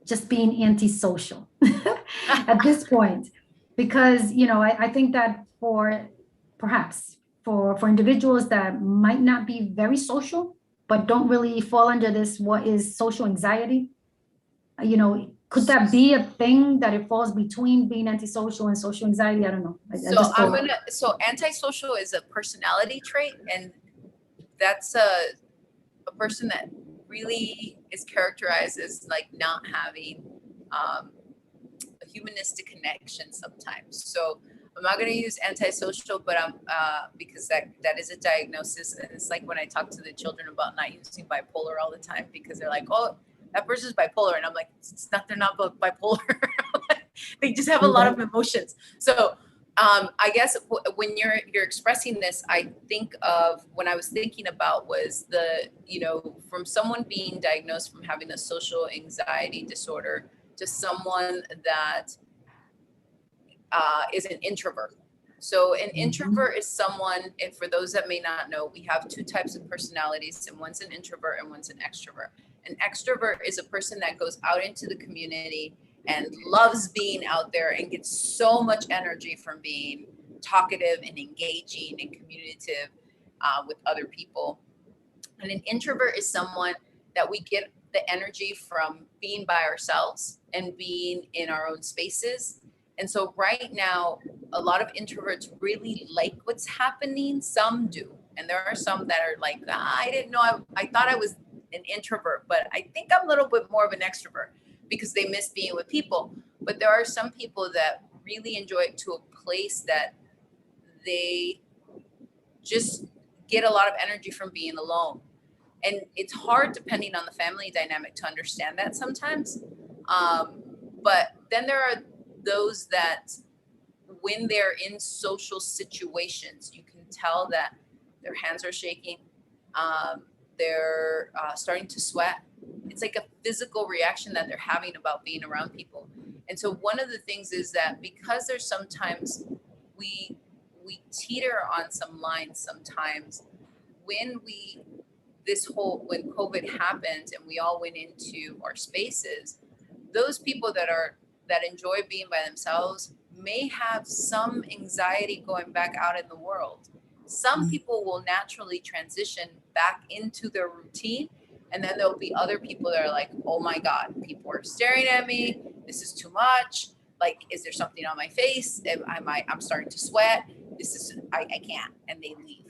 just being antisocial at this point? Because, I think that perhaps for individuals that might not be very social, but don't really fall under this, what is social anxiety? Could that be a thing that it falls between being antisocial and social anxiety? I don't know. So antisocial is a personality trait, and that's a person that really is characterized as like not having a humanistic connection sometimes. So I'm not going to use antisocial, but I'm because that is a diagnosis, and it's like when I talk to the children about not using bipolar all the time, because they're like, oh, that person's bipolar, and I'm like, it's not, they're not bipolar. They just have a lot of emotions. So I guess when you're expressing this, I think of when I was thinking about was from someone being diagnosed from having a social anxiety disorder to someone that is an introvert. So an introvert is someone, and for those that may not know, we have two types of personalities, and one's an introvert and one's an extrovert. An extrovert is a person that goes out into the community and loves being out there and gets so much energy from being talkative and engaging and communicative with other people. And an introvert is someone that we get the energy from being by ourselves and being in our own spaces. And so right now, a lot of introverts really like what's happening. Some do. And there are some that are like, I didn't know, I thought I was an introvert, but I think I'm a little bit more of an extrovert because they miss being with people. But there are some people that really enjoy it to a place that they just get a lot of energy from being alone. And it's hard, depending on the family dynamic, to understand that sometimes. But then there are those that when they're in social situations, you can tell that their hands are shaking. They're starting to sweat. It's like a physical reaction that they're having about being around people. And so one of the things is that because there's sometimes we teeter on some lines sometimes when when COVID happened and we all went into our spaces, those people that enjoy being by themselves may have some anxiety going back out in the world. Some people will naturally transition back into their routine. And then there'll be other people that are like, oh my God, people are staring at me. This is too much. Like, is there something on my face? I'm starting to sweat. I can't. And they leave.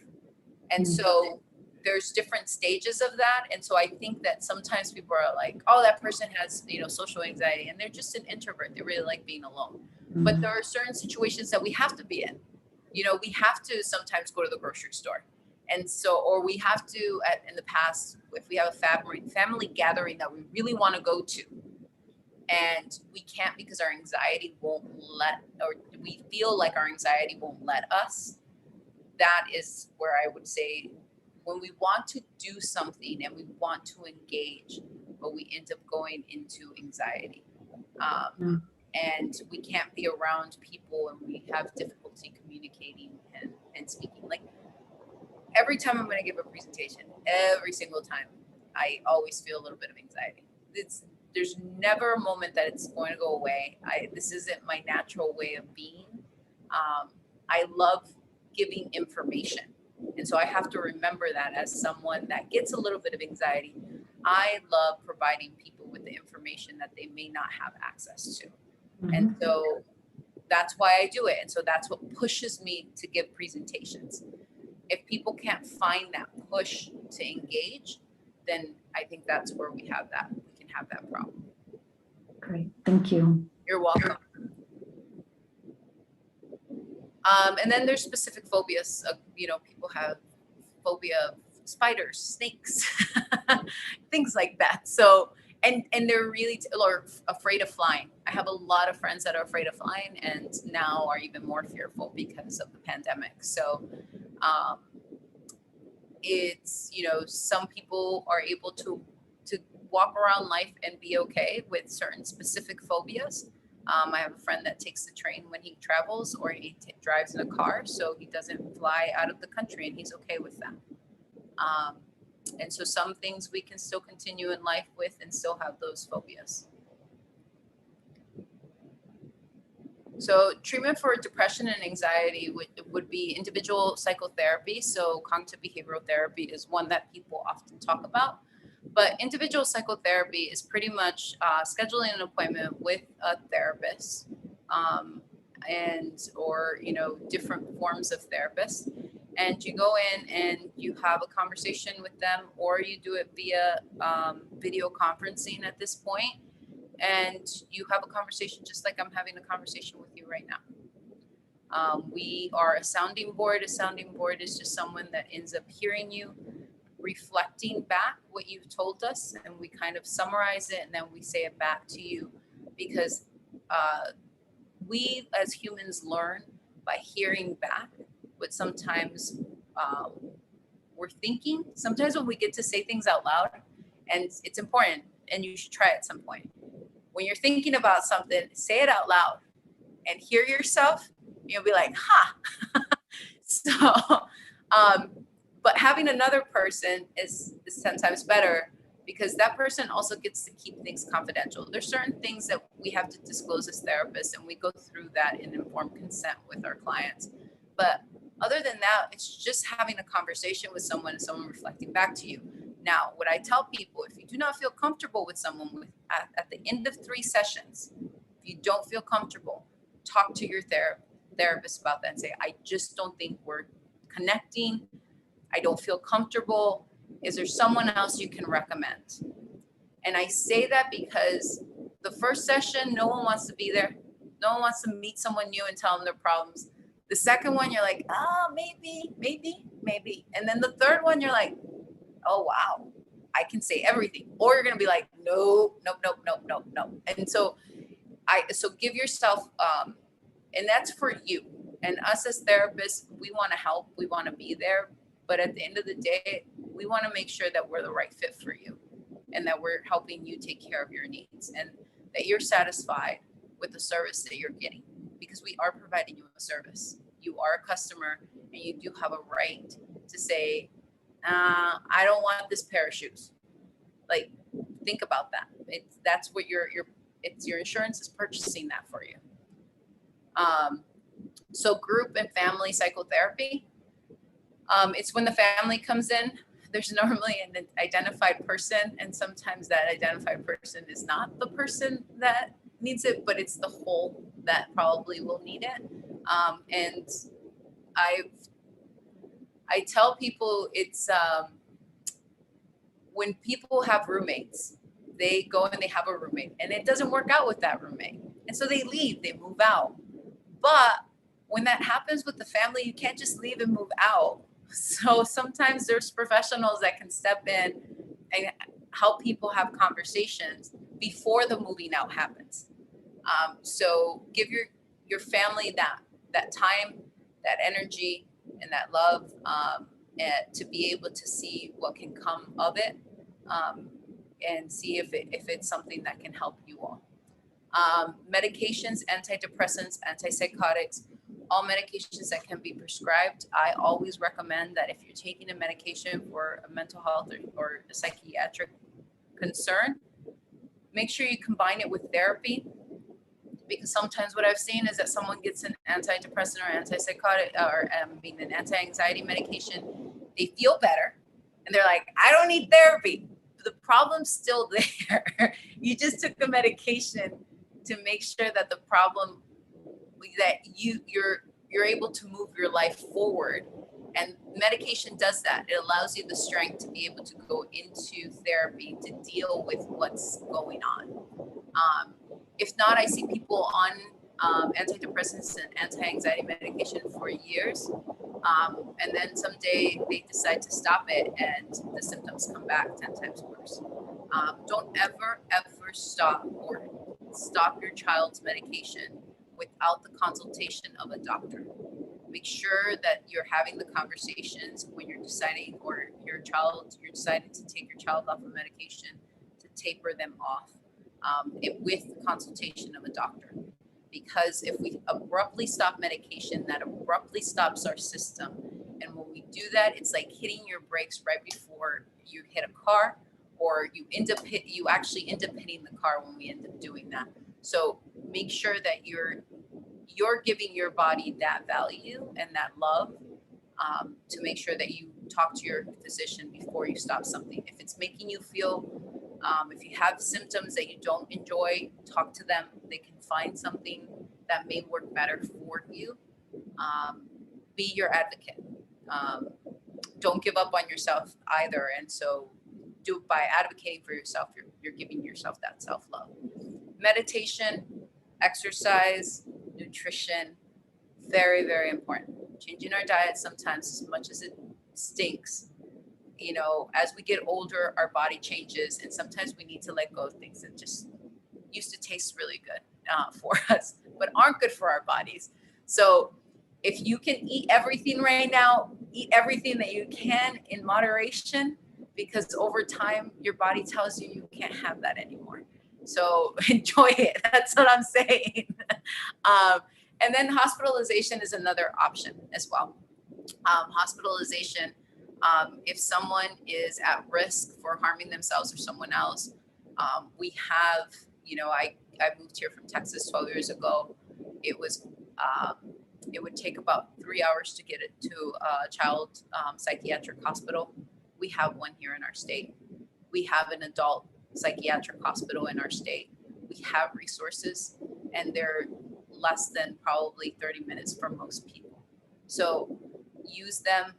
And so there's different stages of that. And so I think that sometimes people are like, oh, that person has, social anxiety, and they're just an introvert. They really like being alone. But there are certain situations that we have to be in. We have to sometimes go to the grocery store. And so, or we have to, in the past, if we have a family gathering that we really want to go to, and we can't because our anxiety won't or we feel like our anxiety won't let us, that is where I would say, when we want to do something and we want to engage, but we end up going into anxiety. And we can't be around people and we have difficulty communicating and speaking. Like every time I'm going to give a presentation, every single time, I always feel a little bit of anxiety. There's never a moment that it's going to go away. This isn't my natural way of being. I love giving information. And so I have to remember that as someone that gets a little bit of anxiety, I love providing people with the information that they may not have access to. And so that's why I do it. And so that's what pushes me to give presentations. If people can't find that push to engage, then I think that's where we can have that problem. Great, thank you. You're welcome. And then there's specific phobias. People have phobia of spiders, snakes, things like that. So, and they're really afraid of flying. I have a lot of friends that are afraid of flying and now are even more fearful because of the pandemic. So, it's, some people are able to to walk around life and be okay with certain specific phobias. I have a friend that takes the train when he travels, or he drives in a car, so he doesn't fly out of the country, and he's okay with that. And so some things we can still continue in life with and still have those phobias. So treatment for depression and anxiety would be individual psychotherapy. So cognitive behavioral therapy is one that people often talk about. But individual psychotherapy is pretty much scheduling an appointment with a therapist, or different forms of therapists. And you go in and you have a conversation with them, or you do it via video conferencing at this point. And you have a conversation just like I'm having a conversation with you right now. We are a sounding board. A sounding board is just someone that ends up hearing you, reflecting back what you've told us, and we kind of summarize it, and then we say it back to you, because we as humans learn by hearing back what sometimes we're thinking. Sometimes when we get to say things out loud, and it's important, and you should try it at some point. When you're thinking about something, say it out loud and hear yourself. You'll be like, ha. So, but having another person is 10 times better, because that person also gets to keep things confidential. There's certain things that we have to disclose as therapists, and we go through that in informed consent with our clients. But other than that, it's just having a conversation with someone and someone reflecting back to you. Now, what I tell people, if you do not feel comfortable with someone at the end of 3 sessions, if you don't feel comfortable, talk to your therapist about that and say, I just don't think we're connecting. I don't feel comfortable. Is there someone else you can recommend? And I say that because the first session, no one wants to be there. No one wants to meet someone new and tell them their problems. The second one, you're like, maybe. And then the third one, you're like, oh, wow, I can say everything. Or you're going to be like, no. And so give yourself, and that's for you. And us as therapists, we want to help. We want to be there. But at the end of the day, we want to make sure that we're the right fit for you, and that we're helping you take care of your needs, and that you're satisfied with the service that you're getting, because we are providing you a service. You are a customer, and you do have a right to say, I don't want this pair of shoes. Like, think about that. That's what your insurance is purchasing that for you. So group and family psychotherapy. It's when the family comes in. There's normally an identified person, and sometimes that identified person is not the person that needs it, but it's the whole that probably will need it. And I tell people it's when people have roommates, they go and they have a roommate, and it doesn't work out with that roommate. And so they leave, they move out. But when that happens with the family, you can't just leave and move out. So sometimes there's professionals that can step in and help people have conversations before the moving out happens. So give your family that time, that energy, and that love, and to be able to see what can come of it, and see if it's something that can help you all. Medications, antidepressants, antipsychotics, all medications that can be prescribed. I always recommend that if you're taking a medication for a mental health or a psychiatric concern, make sure you combine it with therapy, because sometimes what I've seen is that someone gets an antidepressant or antipsychotic or an anti-anxiety medication, they feel better, and they're like, I don't need therapy. The problem's still there. You just took the medication to make sure that the problem, that you're able to move your life forward. And medication does that. It allows you the strength to be able to go into therapy to deal with what's going on. If not, I see people on antidepressants and anti-anxiety medication for years. And then someday they decide to stop it, and the symptoms come back 10 times worse. Don't ever stop your child's medication without the consultation of a doctor. Make sure that you're having the conversations when you're deciding, or you're deciding to take your child off of medication. taper them off with consultation of a doctor. Because if we abruptly stop medication, that abruptly stops our system. And when we do that, it's like hitting your brakes right before you hit a car, or you actually end up hitting the car when we end up doing that. So make sure that you're giving your body that value and that love, to make sure that you talk to your physician before you stop something. If it's making you feel, if you have symptoms that you don't enjoy, talk to them. They can find something that may work better for you. Be your advocate. Don't give up on yourself either. And so by advocating for yourself, you're giving yourself that self-love. Meditation, exercise, nutrition, very, very important. Changing our diet sometimes, as much as it stinks, as we get older, our body changes, and sometimes we need to let go of things that just used to taste really good for us, but aren't good for our bodies. So if you can eat everything right now, eat everything that you can in moderation, because over time, your body tells you can't have that anymore. So enjoy it. That's what I'm saying. And then hospitalization is another option as well. Hospitalization, if someone is at risk for harming themselves or someone else, we have, I moved here from Texas 12 years ago. It would take about 3 hours to get it to a child psychiatric hospital. We have one here in our state. We have an adult psychiatric hospital in our state. We have resources, and they're less than probably 30 minutes for most people. So use them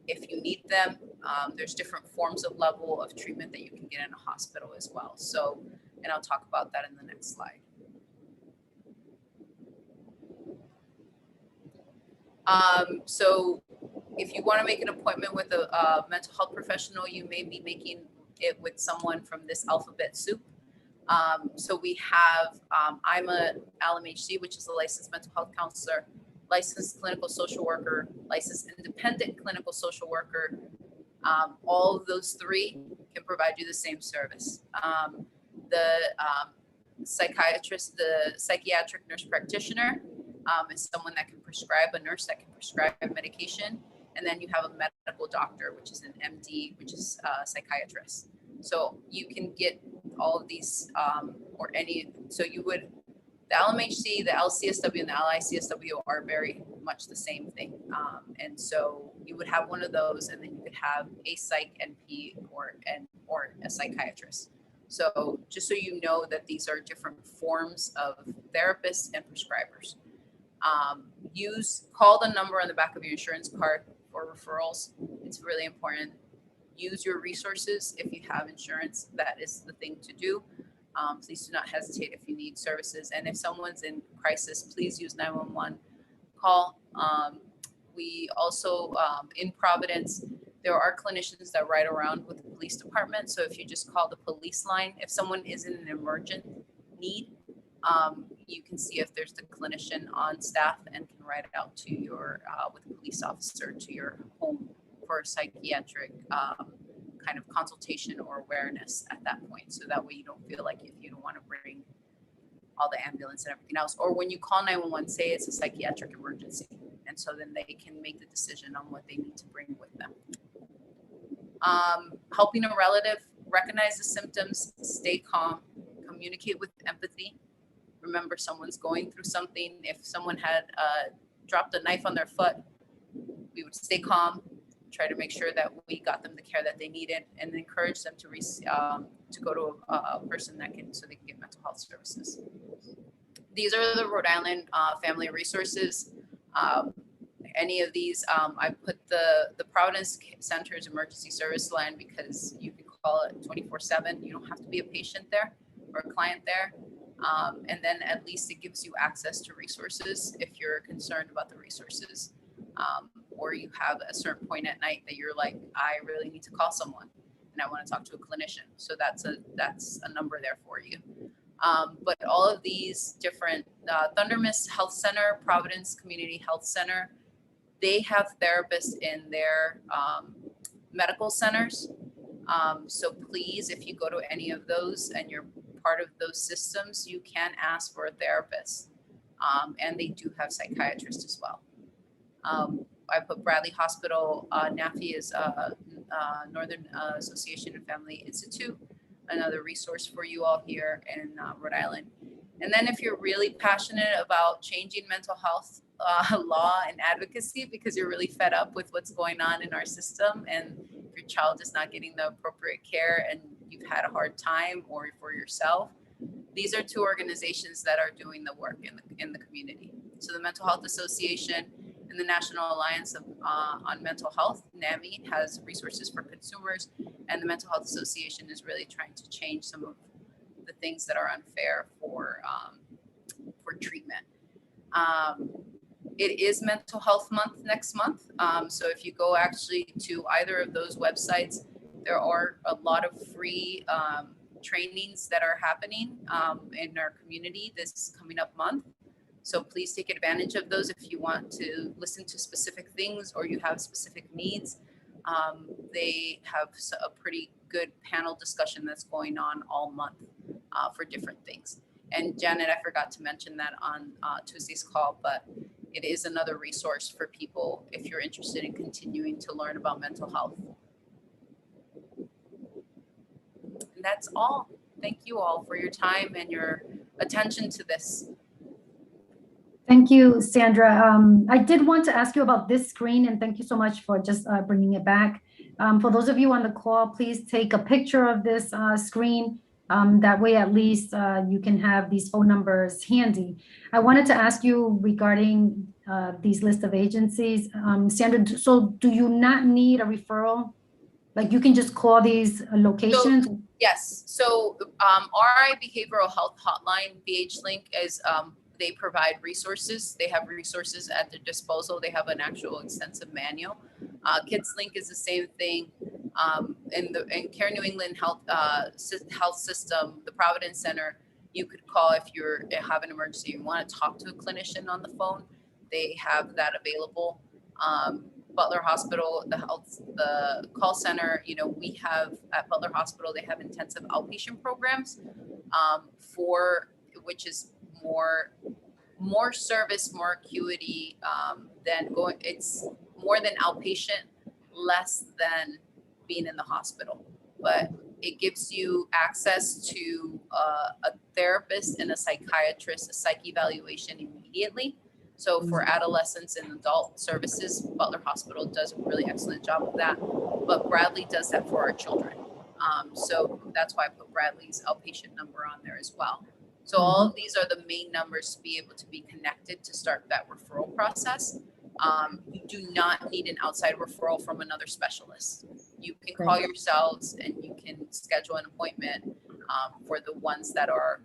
if you need them. There's different forms of level of treatment that you can get in a hospital as well. So, and I'll talk about that in the next slide. So if you want to make an appointment with a mental health professional, you may be making it with someone from this alphabet soup. So we have, I'm a LMHC, which is a licensed mental health counselor, licensed clinical social worker, licensed independent clinical social worker. All of those three can provide you the same service. The psychiatrist, the psychiatric nurse practitioner, is someone that can prescribe, a nurse that can prescribe medication. And then you have a medical doctor, which is an MD, which is a psychiatrist. So you can get all of these, or any, so you would, the LMHC, the LCSW, and the LICSW are very much the same thing. And so you would have one of those, and then you could have a psych NP or a psychiatrist. So just so you know that these are different forms of therapists and prescribers. Call the number on the back of your insurance card for referrals. It's really important. Use your resources. If you have insurance, that is the thing to do. Please do not hesitate if you need services. And if someone's in crisis, please use 911 call. We also, in Providence, there are clinicians that ride around with the police department. So if you just call the police line, if someone is in an emergent need, you can see if there's the clinician on staff and can ride out to your, with a police officer to your home for psychiatric kind of consultation or awareness at that point. So that way you don't feel like if you don't want to bring all the ambulance and everything else, or when you call 911, say it's a psychiatric emergency. And so then they can make the decision on what they need to bring with them. Helping a relative recognize the symptoms, stay calm, communicate with empathy. Remember, someone's going through something. If someone had dropped a knife on their foot, we would stay calm, try to make sure that we got them the care that they needed, and encourage them to go to a person that can, so they can get mental health services. These are the Rhode Island family resources. Any of these, I put the Providence Center's emergency service line because you can call it 24/7. You don't have to be a patient there or a client there. And then at least it gives you access to resources if you're concerned about the resources, or you have a certain point at night that you're like, I really need to call someone and I want to talk to a clinician. So that's a number there for you. But all of these different, Thunder Mist Health Center, Providence Community Health Center, they have therapists in their medical centers. So please, if you go to any of those and you're part of those systems, you can ask for a therapist. And they do have psychiatrists as well. I put Bradley Hospital, NAFI is Northern Association of Family Institute, another resource for you all here in Rhode Island. And then if you're really passionate about changing mental health law and advocacy because you're really fed up with what's going on in our system, and if your child is not getting the appropriate care and you've had a hard time, or for yourself, these are two organizations that are doing the work in the community. So the Mental Health Association and the National Alliance on Mental Health, NAMI, has resources for consumers, and the Mental Health Association is really trying to change some of the things that are unfair for treatment. It is Mental Health Month next month. So if you go actually to either of those websites, there are a lot of free trainings that are happening in our community this coming up month. So please take advantage of those if you want to listen to specific things or you have specific needs. They have a pretty good panel discussion that's going on all month for different things. And Janet, I forgot to mention that on Tuesday's call, but it is another resource for people if you're interested in continuing to learn about mental health. And that's all. Thank you all for your time and your attention to this. Thank you, Sandra. I did want to ask you about this screen, and thank you so much for just bringing it back. For those of you on the call, please take a picture of this screen. That way, at least you can have these phone numbers handy. I wanted to ask you regarding these list of agencies. Sandra, so do you not need a referral? Like you can just call these locations? So, yes. So RI Behavioral Health Hotline, BH Link, is they provide resources. They have resources at their disposal. They have an actual extensive manual. Kids Link is the same thing. In Care New England Health System, the Providence Center, you could call if you have an emergency, you want to talk to a clinician on the phone. They have that available. Butler Hospital, the call center, we have at Butler Hospital, they have intensive outpatient programs which is more service, more acuity it's more than outpatient, less than being in the hospital, but it gives you access to a therapist and a psychiatrist, a psych evaluation immediately. So for adolescents and adult services, Butler Hospital does a really excellent job of that, but Bradley does that for our children. So that's why I put Bradley's outpatient number on there as well. So all of these are the main numbers to be able to be connected to start that referral process. You do not need an outside referral from another specialist. You can call yourselves and you can schedule an appointment for the ones that are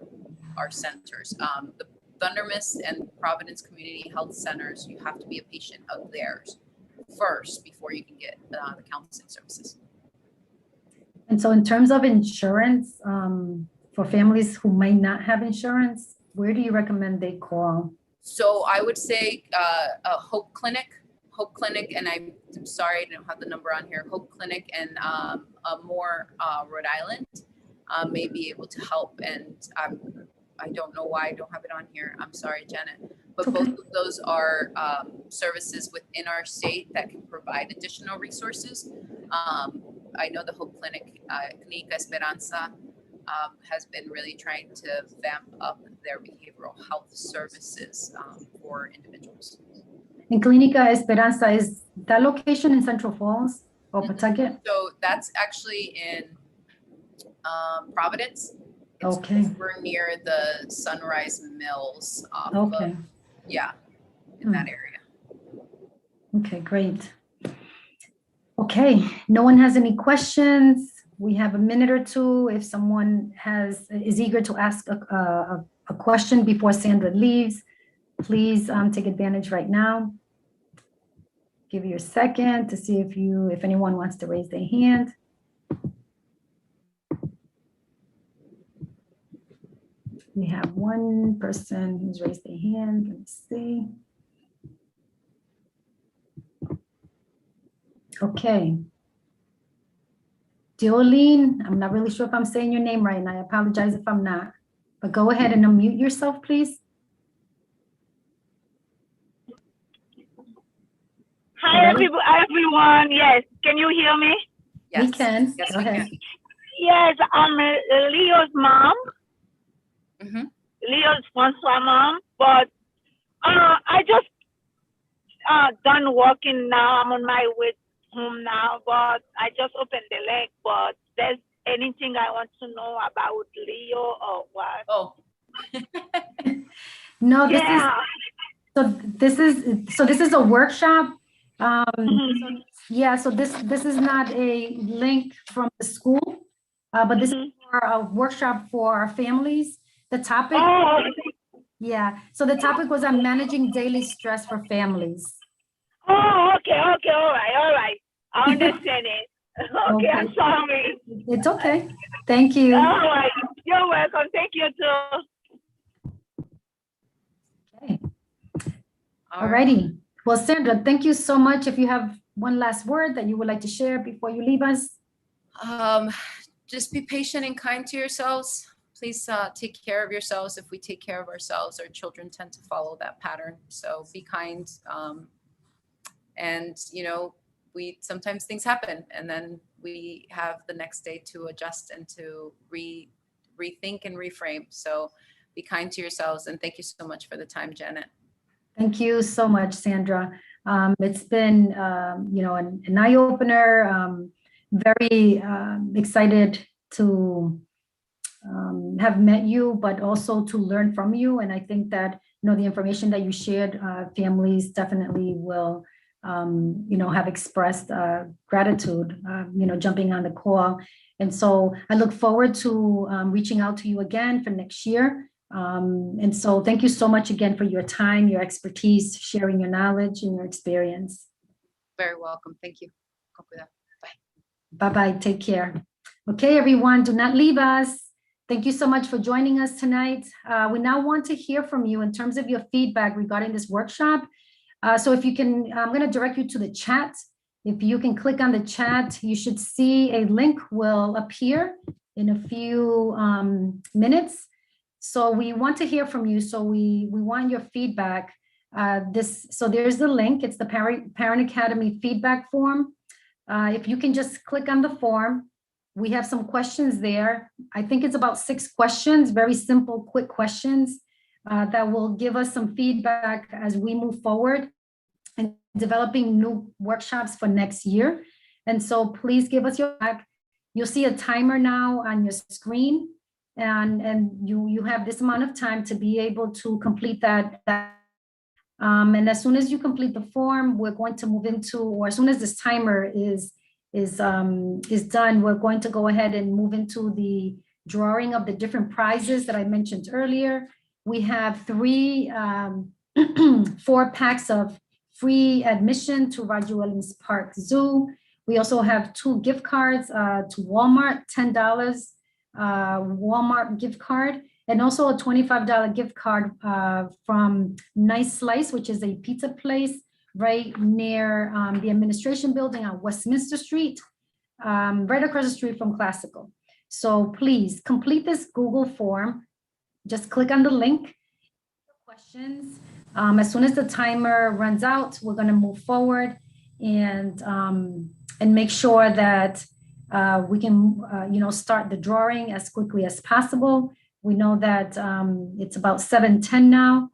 our centers. The Thunder Mist and Providence Community Health Centers, you have to be a patient of theirs first before you can get the counseling services. And so in terms of insurance, for families who might not have insurance, where do you recommend they call? So I would say Hope Clinic, and I'm sorry I don't have the number on here. Hope Clinic and Rhode Island may be able to help. And I don't know why I don't have it on here. I'm sorry, Janet. But both of those are services within our state that can provide additional resources. I know the Hope Clinic, Clínica Esperanza, has been really trying to vamp up their behavioral health services for individuals. And Clínica Esperanza, is that location in Central Falls or Pawtucket? So that's actually in Providence. It's over near the Sunrise Mills. In that area. Okay, great. Okay, no one has any questions. We have a minute or two. If someone is eager to ask a question before Sandra leaves, please take advantage right now. Give you a second to see if anyone wants to raise their hand. We have one person who's raised their hand. Let's see. Okay. Deoline, I'm not really sure if I'm saying your name right, and I apologize if I'm not. But go ahead and unmute yourself, please. Hi, Hello? everyone. Yes, can you hear me? Yes. We can. Yes, Go we ahead. can. Yes, I'm Leo's mom, Mhm. Leo's Francois mom. But I just done working now. I'm on my way home now. But I just opened the link. But there's anything I want to know about Leo or what? Oh. No, this is Yeah. so this is a workshop. Mhm. Yeah, so this is not a link from the school, but this is for a workshop for our families. The topic, Oh, yeah, so the topic was on managing daily stress for families. oh, okay, all right. I understand it. Okay, I'm Okay. sorry. It's okay. Thank you. All right, you're welcome. Thank you too. Okay. All right. Alrighty. Well, Sandra, thank you so much. If you have one last word that you would like to share before you leave us. Just be patient and kind to yourselves. Please take care of yourselves. If we take care of ourselves, our children tend to follow that pattern. So be kind. And, we sometimes things happen, and then we have the next day to adjust and to rethink and reframe. So be kind to yourselves. And thank you so much for the time, Janet. Thank you so much, Sandra. It's been, an eye opener. Very excited to have met you, but also to learn from you. And I think that, the information that you shared, families definitely will, have expressed gratitude, jumping on the call. And so I look forward to reaching out to you again for next year. And so thank you so much again for your time, your expertise, sharing your knowledge and your experience. Very welcome. Thank you. Bye. Bye-bye. Take care. Okay, everyone, do not leave us. Thank you so much for joining us tonight. We now want to hear from you in terms of your feedback regarding this workshop. So if you can, I'm going to direct you to the chat. If you can click on the chat, you should see a link will appear in a few minutes. So we want to hear from you. So we want your feedback. So there's the link. It's the Parent Academy feedback form. If you can just click on the form, we have some questions there. I think it's about 6 questions, very simple, quick questions that will give us some feedback as we move forward and developing new workshops for next year. And so please give us your feedback. You'll see a timer now on your screen, and you have this amount of time to be able to complete that. And as soon as you complete the form, we're going to move into, or as soon as this timer is done, we're going to go ahead and move into the drawing of the different prizes that I mentioned earlier. We have 4 packs of free admission to Roger Williams Park Zoo. We also have 2 gift cards to Walmart, $10 Walmart gift card, and also a $25 gift card from Nice Slice, which is a pizza place right near the administration building on Westminster Street, right across the street from Classical. So please complete this Google form. Just click on the link. Questions. As soon as the timer runs out, we're going to move forward and make sure that we can, start the drawing as quickly as possible. We know that it's about 7:10 now,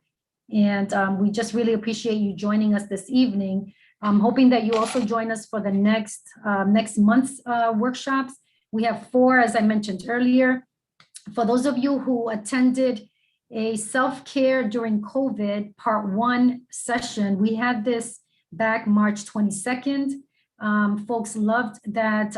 and we just really appreciate you joining us this evening. I'm hoping that you also join us for the next month's workshops. We have 4, as I mentioned earlier. For those of you who attended a self-care during COVID part 1 session, we had this back March 22nd. Folks loved that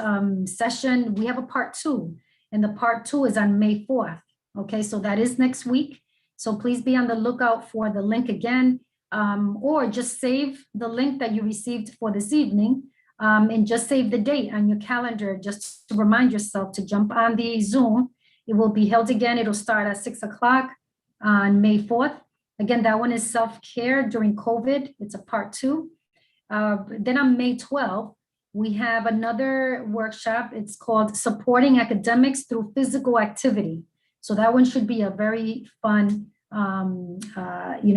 session. We have a part 2, and the part 2 is on May 4th. Okay, so that is next week. So please be on the lookout for the link again, or just save the link that you received for this evening, and just save the date on your calendar just to remind yourself to jump on the Zoom. It will be held again. It'll start at 6 o'clock on May 4th. Again, that one is self-care during COVID. It's a part 2. Then on May 12th, we have another workshop. It's called Supporting Academics Through Physical Activity. So that one should be a very fun,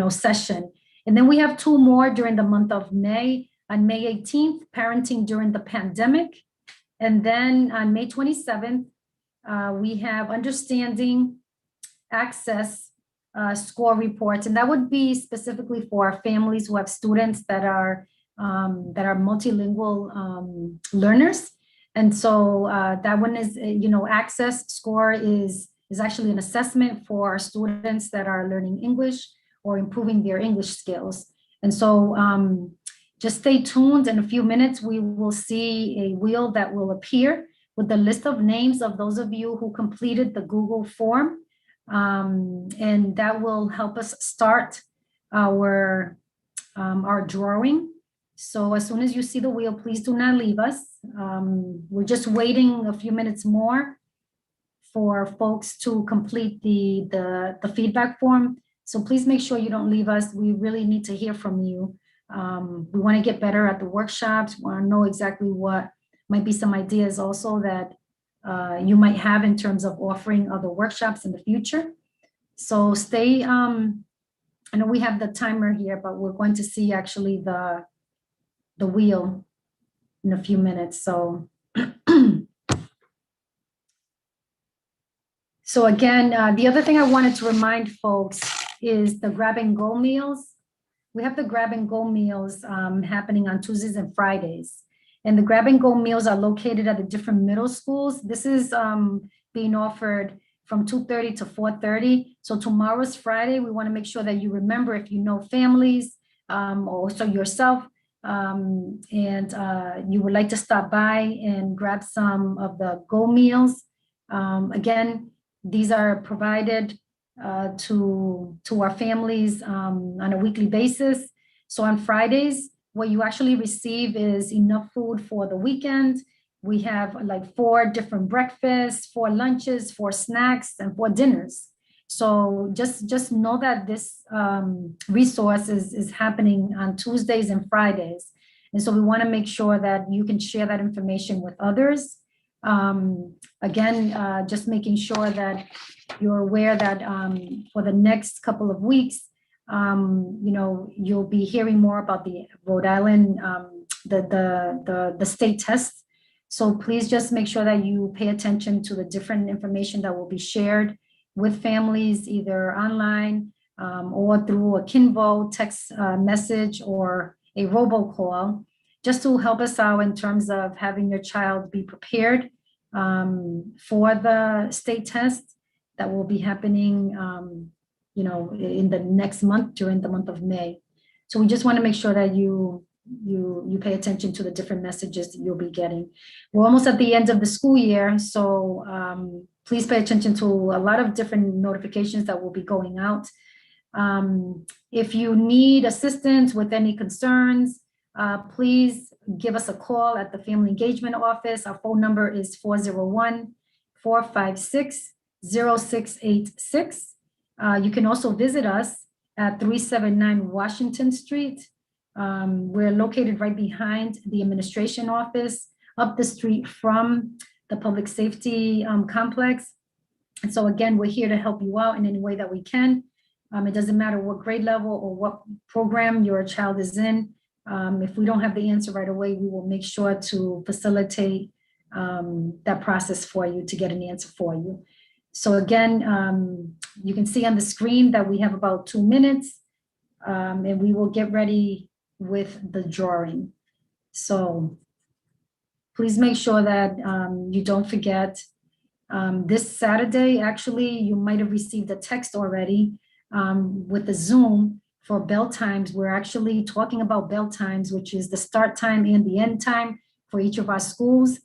session. And then we have 2 more during the month of May. On May 18th, Parenting During the Pandemic. And then on May 27th, we have Understanding Access Score Reports. And that would be specifically for our families who have students that are multilingual learners. And so that one is, access score is actually an assessment for our students that are learning English or improving their English skills. And so just stay tuned. In a few minutes, we will see a wheel that will appear with the list of names of those of you who completed the Google form. And that will help us start our drawing. So as soon as you see the wheel, please do not leave us. We're just waiting a few minutes more for folks to complete the feedback form. So please make sure you don't leave us. We really need to hear from you. We want to get better at the workshops. We want to know exactly what might be some ideas also that you might have in terms of offering other workshops in the future. So stay, I know we have the timer here, but we're going to see actually the wheel in a few minutes. So, so again, the other thing I wanted to remind folks is the grab and go meals. We have the grab and go meals happening on Tuesdays and Fridays. And the grab and go meals are located at the different middle schools. This is being offered from 2:30 to 4:30. So tomorrow's Friday. We want to make sure that you remember, if you know families or also yourself, and you would like to stop by and grab some of the go meals. Again, these are provided to our families on a weekly basis. So on Fridays, what you actually receive is enough food for the weekend. We have like 4 different breakfasts, 4 lunches, 4 snacks, and 4 dinners. So just know that this resource is happening on Tuesdays and Fridays. And so we want to make sure that you can share that information with others. Again, just making sure that you're aware that for the next couple of weeks, you'll be hearing more about the Rhode Island, the state tests. So please just make sure that you pay attention to the different information that will be shared with families, either online or through a Kinvo text message or a robocall, just to help us out in terms of having your child be prepared for the state test that will be happening in the next month, during the month of May. So we just want to make sure that you pay attention to the different messages that you'll be getting. We're almost at the end of the school year, so please pay attention to a lot of different notifications that will be going out. If you need assistance with any concerns, please give us a call at the Family Engagement Office. Our phone number is 401-456-0686. You can also visit us at 379 Washington Street. We're located right behind the administration office, up the street from the public safety complex. And so again, we're here to help you out in any way that we can. It doesn't matter what grade level or what program your child is in. If we don't have the answer right away, we will make sure to facilitate that process for you to get an answer for you. So again, you can see on the screen that we have about 2 minutes, and we will get ready with the drawing. So please make sure that you don't forget. This Saturday, actually, you might have received a text already with the Zoom for bell times. We're actually talking about bell times, which is the start time and the end time for each of our schools.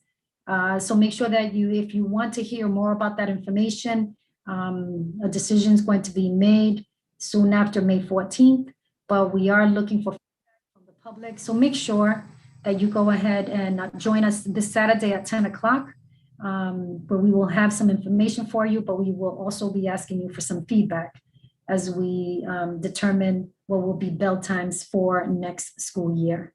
So make sure that if you want to hear more about that information, a decision is going to be made soon after May 14th, but we are looking for feedback from the public. So make sure that you go ahead and join us this Saturday at 10 o'clock, where we will have some information for you, but we will also be asking you for some feedback as we determine what will be bell times for next school year.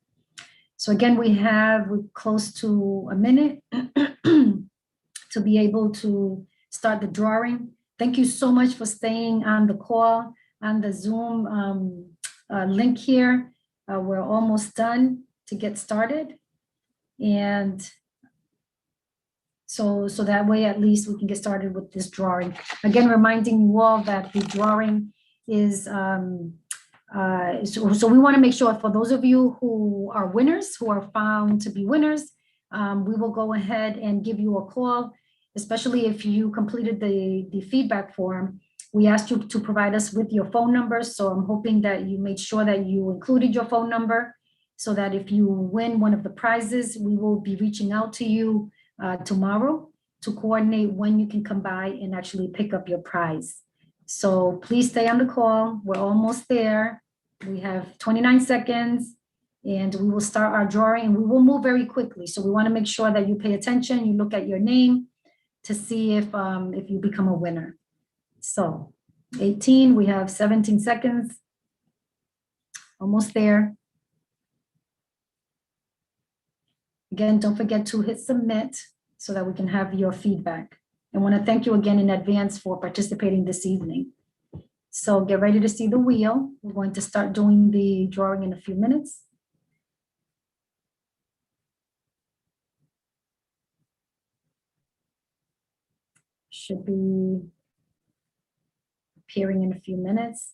So again, we're close to a minute to be able to start the drawing. Thank you so much for staying on the call, on the Zoom link here. We're almost done to get started. And so that way, at least we can get started with this drawing. Again, reminding you all that the drawing is, so we want to make sure for those of you who are winners, who are found to be winners, we will go ahead and give you a call, especially if you completed the feedback form. We asked you to provide us with your phone number. So I'm hoping that you made sure that you included your phone number so that if you win one of the prizes, we will be reaching out to you tomorrow to coordinate when you can come by and actually pick up your prize. So please stay on the call. We're almost there. We have 29 seconds and we will start our drawing and we will move very quickly. So we want to make sure that you pay attention, you look at your name to see if you become a winner. So 18, we have 17 seconds, almost there. Again, don't forget to hit submit so that we can have your feedback. I want to thank you again in advance for participating this evening. So get ready to see the wheel. We're going to start doing the drawing in a few minutes. Should be appearing in a few minutes.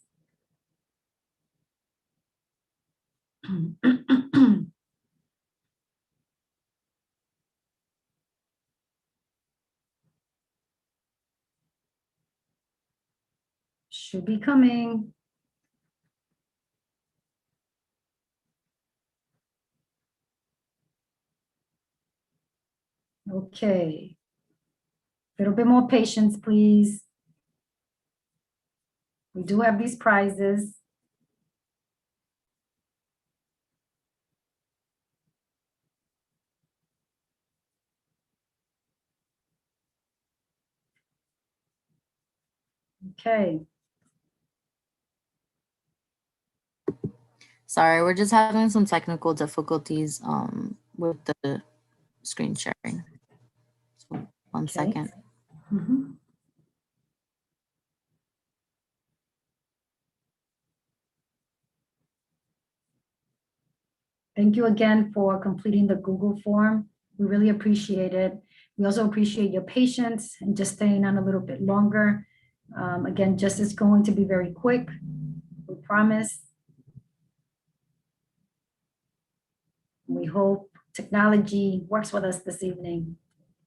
Should be coming. Okay. A little bit more patience, please. We do have these prizes. Okay. Sorry, we're just having some technical difficulties with the screen sharing. So one Okay. second. Mhm. Thank you again for completing the Google form. We really appreciate it. We also appreciate your patience and just staying on a little bit longer. Again, just is going to be very quick. We promise. We hope technology works with us this evening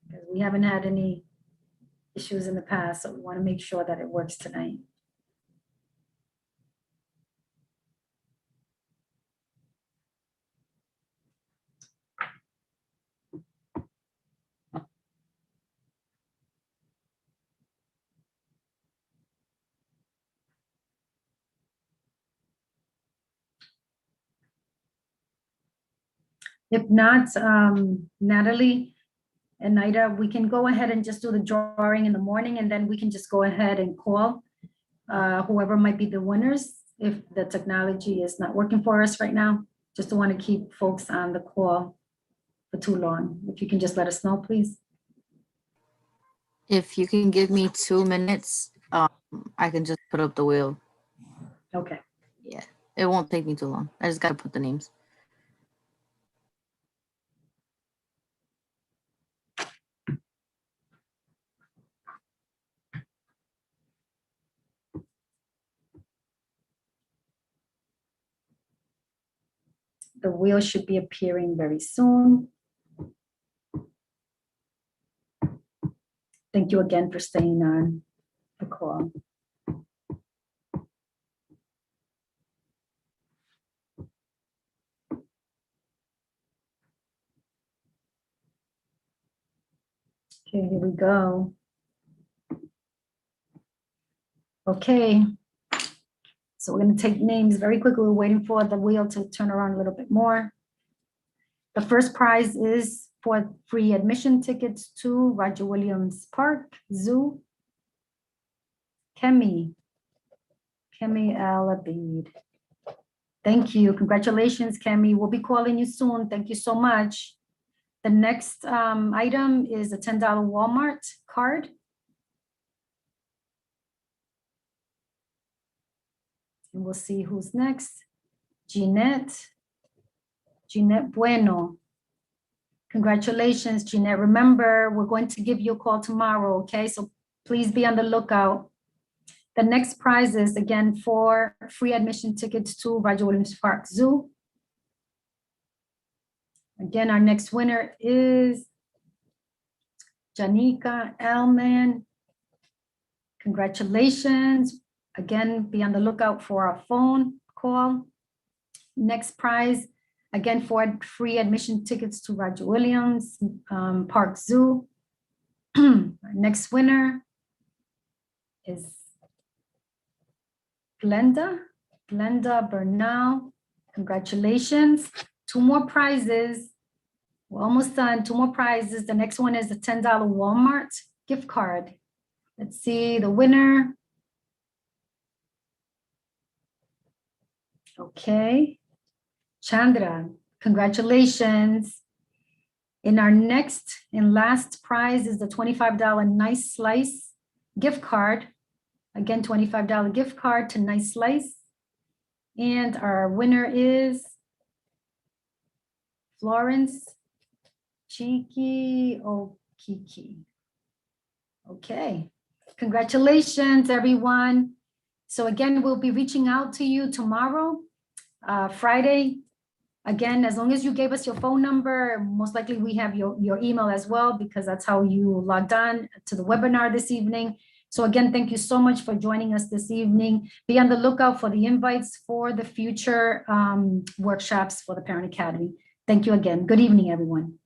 because we haven't had any issues in the past, so we want to make sure that it works tonight. If not, Natalie and Nida, we can go ahead and just do the drawing in the morning and then we can just go ahead and call whoever might be the winners if the technology is not working for us right now. Just don't want to keep folks on the call for too long. If you can just let us know, please. If you can give me 2 minutes, I can just put up the wheel. Okay. Yeah, it won't take me too long. I just gotta put the names. The wheel should be appearing very soon. Thank you again for staying on the call. Okay, here we go. Okay. So we're going to take names very quickly. We're waiting for the wheel to turn around a little bit more. The first prize is for free admission tickets to Roger Williams Park Zoo. Kemi Al Abid. Thank you. Congratulations, Kemi. We'll be calling you soon. Thank you so much. The next item is a $10 Walmart card. And we'll see who's next. Jeanette Bueno. Congratulations, Jeanette. Remember, we're going to give you a call tomorrow, okay? So please be on the lookout. The next prize is, again, for free admission tickets to Roger Williams Park Zoo. Again, our next winner is Janika Elman. Congratulations. Again, be on the lookout for our phone call. Next prize, again, for free admission tickets to Roger Williams Park Zoo. Our next winner is Glenda Bernal. Congratulations. 2 more prizes. We're almost done. 2 more prizes. The next one is a $10 Walmart gift card. Let's see the winner. Okay. Chandra, congratulations. And our next and last prize is the $25 Nice Slice gift card. Again, $25 gift card to Nice Slice. And our winner is Florence Chiki Okiki. Okay, congratulations, everyone. So again, we'll be reaching out to you tomorrow, Friday. Again, as long as you gave us your phone number, most likely we have your email as well, because that's how you logged on to the webinar this evening. So again, thank you so much for joining us this evening. Be on the lookout for the invites for the future workshops for the Parent Academy. Thank you again. Good evening, everyone.